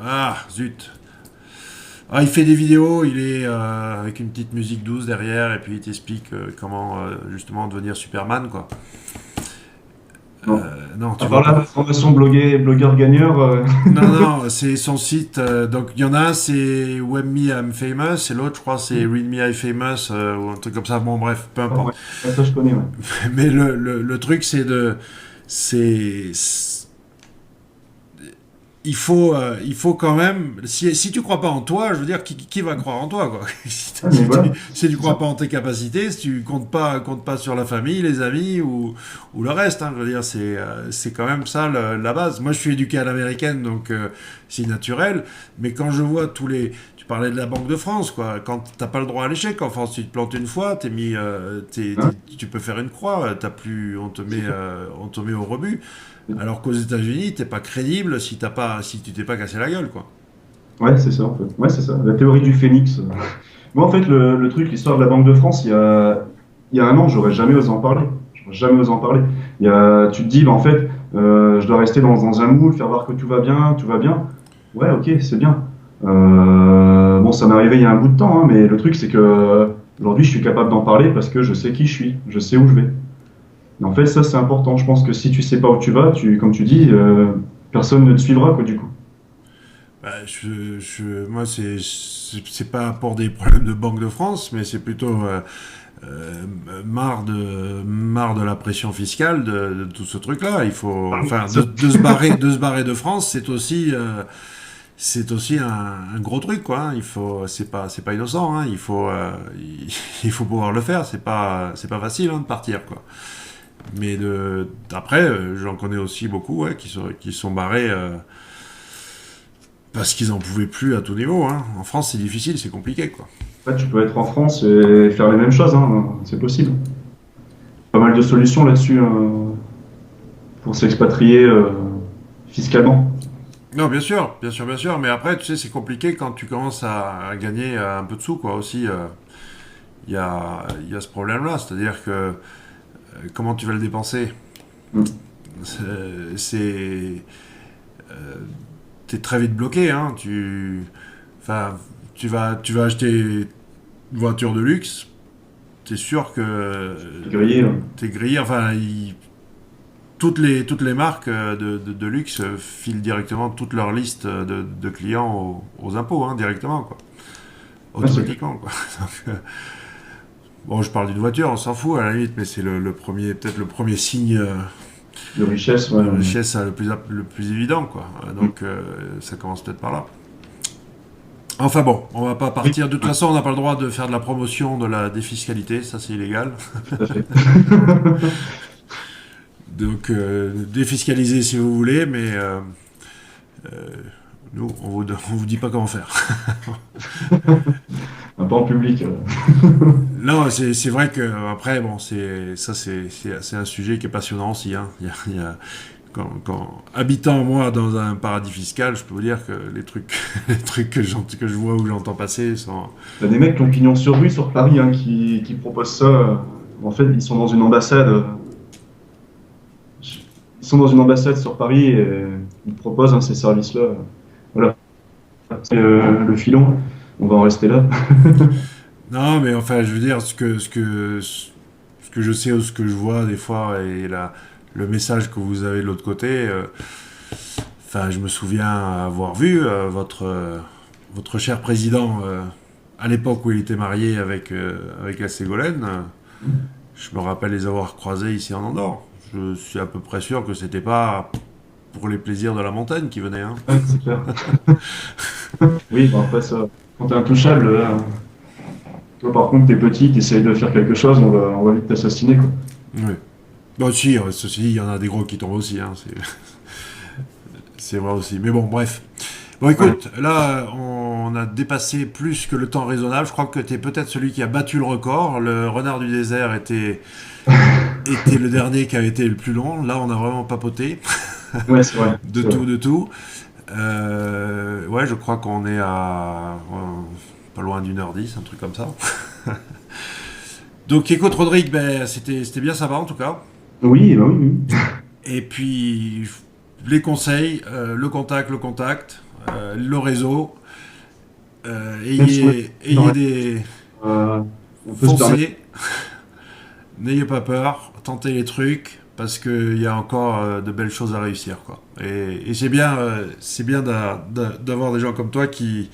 ah, zut. Ah, il fait des vidéos, il est avec une petite musique douce derrière, et puis il t'explique comment justement devenir Superman, quoi. Non. Non, tu À part vois la pas. formation blogueur gagneur. Non, non, c'est son site. Donc, il y en a un, c'est Web Me I'm Famous, et l'autre, je crois, c'est Read Me I'm Famous, ou un truc comme ça. Bon, bref, peu Ouais, importe. ouais, ça je connais, ouais. Mais le truc, c'est de. C'est. Il faut quand même. Si tu crois pas en toi, je veux dire, qui va croire en toi, quoi? Ah, mais voilà, Si tu c'est ça. crois pas en tes capacités, si tu comptes pas sur la famille, les amis ou le reste, hein, je veux dire, c'est quand même ça la base. Moi, je suis éduqué à l'américaine, donc c'est naturel. Mais quand je vois tous les. Tu parlais de la Banque de France, quoi. Quand t'as pas le droit à l'échec, en France, tu te plantes une fois, Hein, tu peux faire une croix, t'as plus, c'est clair. on te met au rebut. Alors qu'aux États-Unis, t'es pas crédible si tu t'es pas cassé la gueule, quoi. Ouais, c'est ça, en fait. Ouais, c'est ça. La théorie du phénix. Moi, en fait, le truc, l'histoire de la Banque de France, il y a un an, j'aurais jamais osé en parler. J'aurais jamais osé en parler. Tu te dis, bah, en fait, je dois rester dans un moule, faire voir que tout va bien, tout va bien. Ouais, ok, c'est bien. Bon, ça m'est arrivé il y a un bout de temps, hein, mais le truc, c'est que aujourd'hui, je suis capable d'en parler parce que je sais qui je suis, je sais où je vais. Et en fait, ça, c'est important. Je pense que si tu sais pas où tu vas, comme tu dis, personne ne te suivra, quoi, du coup. Bah, moi, c'est pas pour des problèmes de Banque de France, mais c'est plutôt marre de la pression fiscale, de tout ce truc-là. Il faut, enfin, Ça, de se barrer de France, c'est aussi un gros truc, quoi. Hein. C'est pas innocent. Hein. Il faut pouvoir le faire. C'est pas facile hein, de partir, quoi. Mais après, j'en connais aussi beaucoup, ouais, qui sont barrés parce qu'ils en pouvaient plus à tout niveau. Hein. En France, c'est difficile, c'est compliqué, quoi. ouais, tu peux être en France et faire les mêmes choses, hein, c'est possible. Pas mal de solutions là-dessus pour s'expatrier fiscalement. Non, bien sûr, bien sûr, bien sûr. Mais après, tu sais, c'est compliqué quand tu commences à gagner un peu de sous, quoi. Aussi, il y a ce problème-là. C'est-à-dire que comment tu vas le dépenser? Mm. C'est t'es très vite bloqué, hein. Enfin, tu vas acheter une voiture de luxe. T'es sûr que Grillé. t'es grillé. Enfin, toutes les marques de luxe filent directement toute leur liste de clients aux impôts, hein, directement, quoi. Ouais, c'est clair. Automatiquement, quoi. Donc, bon, je parle d'une voiture, on s'en fout à la limite, mais c'est le premier, peut-être le premier signe De richesse, ouais. de richesse le plus évident, quoi. Mm. Donc, ça commence peut-être par là. Enfin bon, on va pas Oui, partir. De toute ouais, façon, on n'a pas le droit de faire de la promotion de la défiscalité, ça c'est illégal. tout à fait. Donc, défiscaliser si vous voulez, mais euh, nous, on vous dit pas comment faire. Pas en public. Non, c'est vrai que après, bon, c'est un sujet qui est passionnant aussi, hein. Habitant moi dans un paradis fiscal, je peux vous dire que les trucs, les trucs que je vois ou j'entends passer sont. T'as des mecs qui ont pignon sur rue sur Paris hein, qui proposent ça. En fait, ils sont dans une ambassade. Ils sont dans une ambassade sur Paris et ils proposent hein, ces services-là. Voilà. C'est le filon. On va en rester là. Non, mais enfin, je veux dire, ce que je sais ou ce que je vois des fois et le message que vous avez de l'autre côté. Enfin, je me souviens avoir vu votre cher président à l'époque où il était marié avec la Ségolène. Je me rappelle les avoir croisés ici en Andorre. Je suis à peu près sûr que c'était pas pour les plaisirs de la montagne qui venaient, hein. Ouais, c'est clair. Oui, bon, après ça, quand t'es intouchable, toi par contre t'es petit, t'essayes de faire quelque chose, on va vite t'assassiner quoi. Oui. Bon, si, ceci dit, il y en a des gros qui tombent aussi, hein, c'est vrai aussi. Mais bon, bref. Bon, Ouais. écoute, là, on a dépassé plus que le temps raisonnable. Je crois que tu es peut-être celui qui a battu le record. Le renard du désert était le dernier qui a été le plus long. Là, on a vraiment papoté Ouais, c'est vrai. de C'est vrai. tout, de tout. Ouais, je crois qu'on est à pas loin d'1h10, un truc comme ça. Donc, écoute, Rodrigue, ben, c'était bien sympa en tout cas. Oui, bah oui, oui. Et puis, les conseils, le contact, le réseau. Même si on Ayez des. euh, on peut se permettre. Foncez, n'ayez pas peur, tentez les trucs, parce qu'il y a encore de belles choses à réussir, quoi. Et c'est bien d'avoir des gens comme toi qui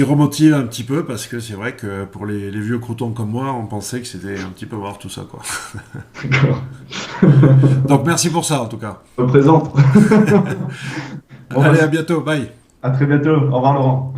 remotivent un petit peu, parce que c'est vrai que pour les vieux croutons comme moi, on pensait que c'était un petit peu mort tout ça, quoi. D'accord. Donc merci pour ça, en tout cas. Représente. Bon, bah, Allez, à bientôt, bye. à très bientôt. Au revoir, Laurent.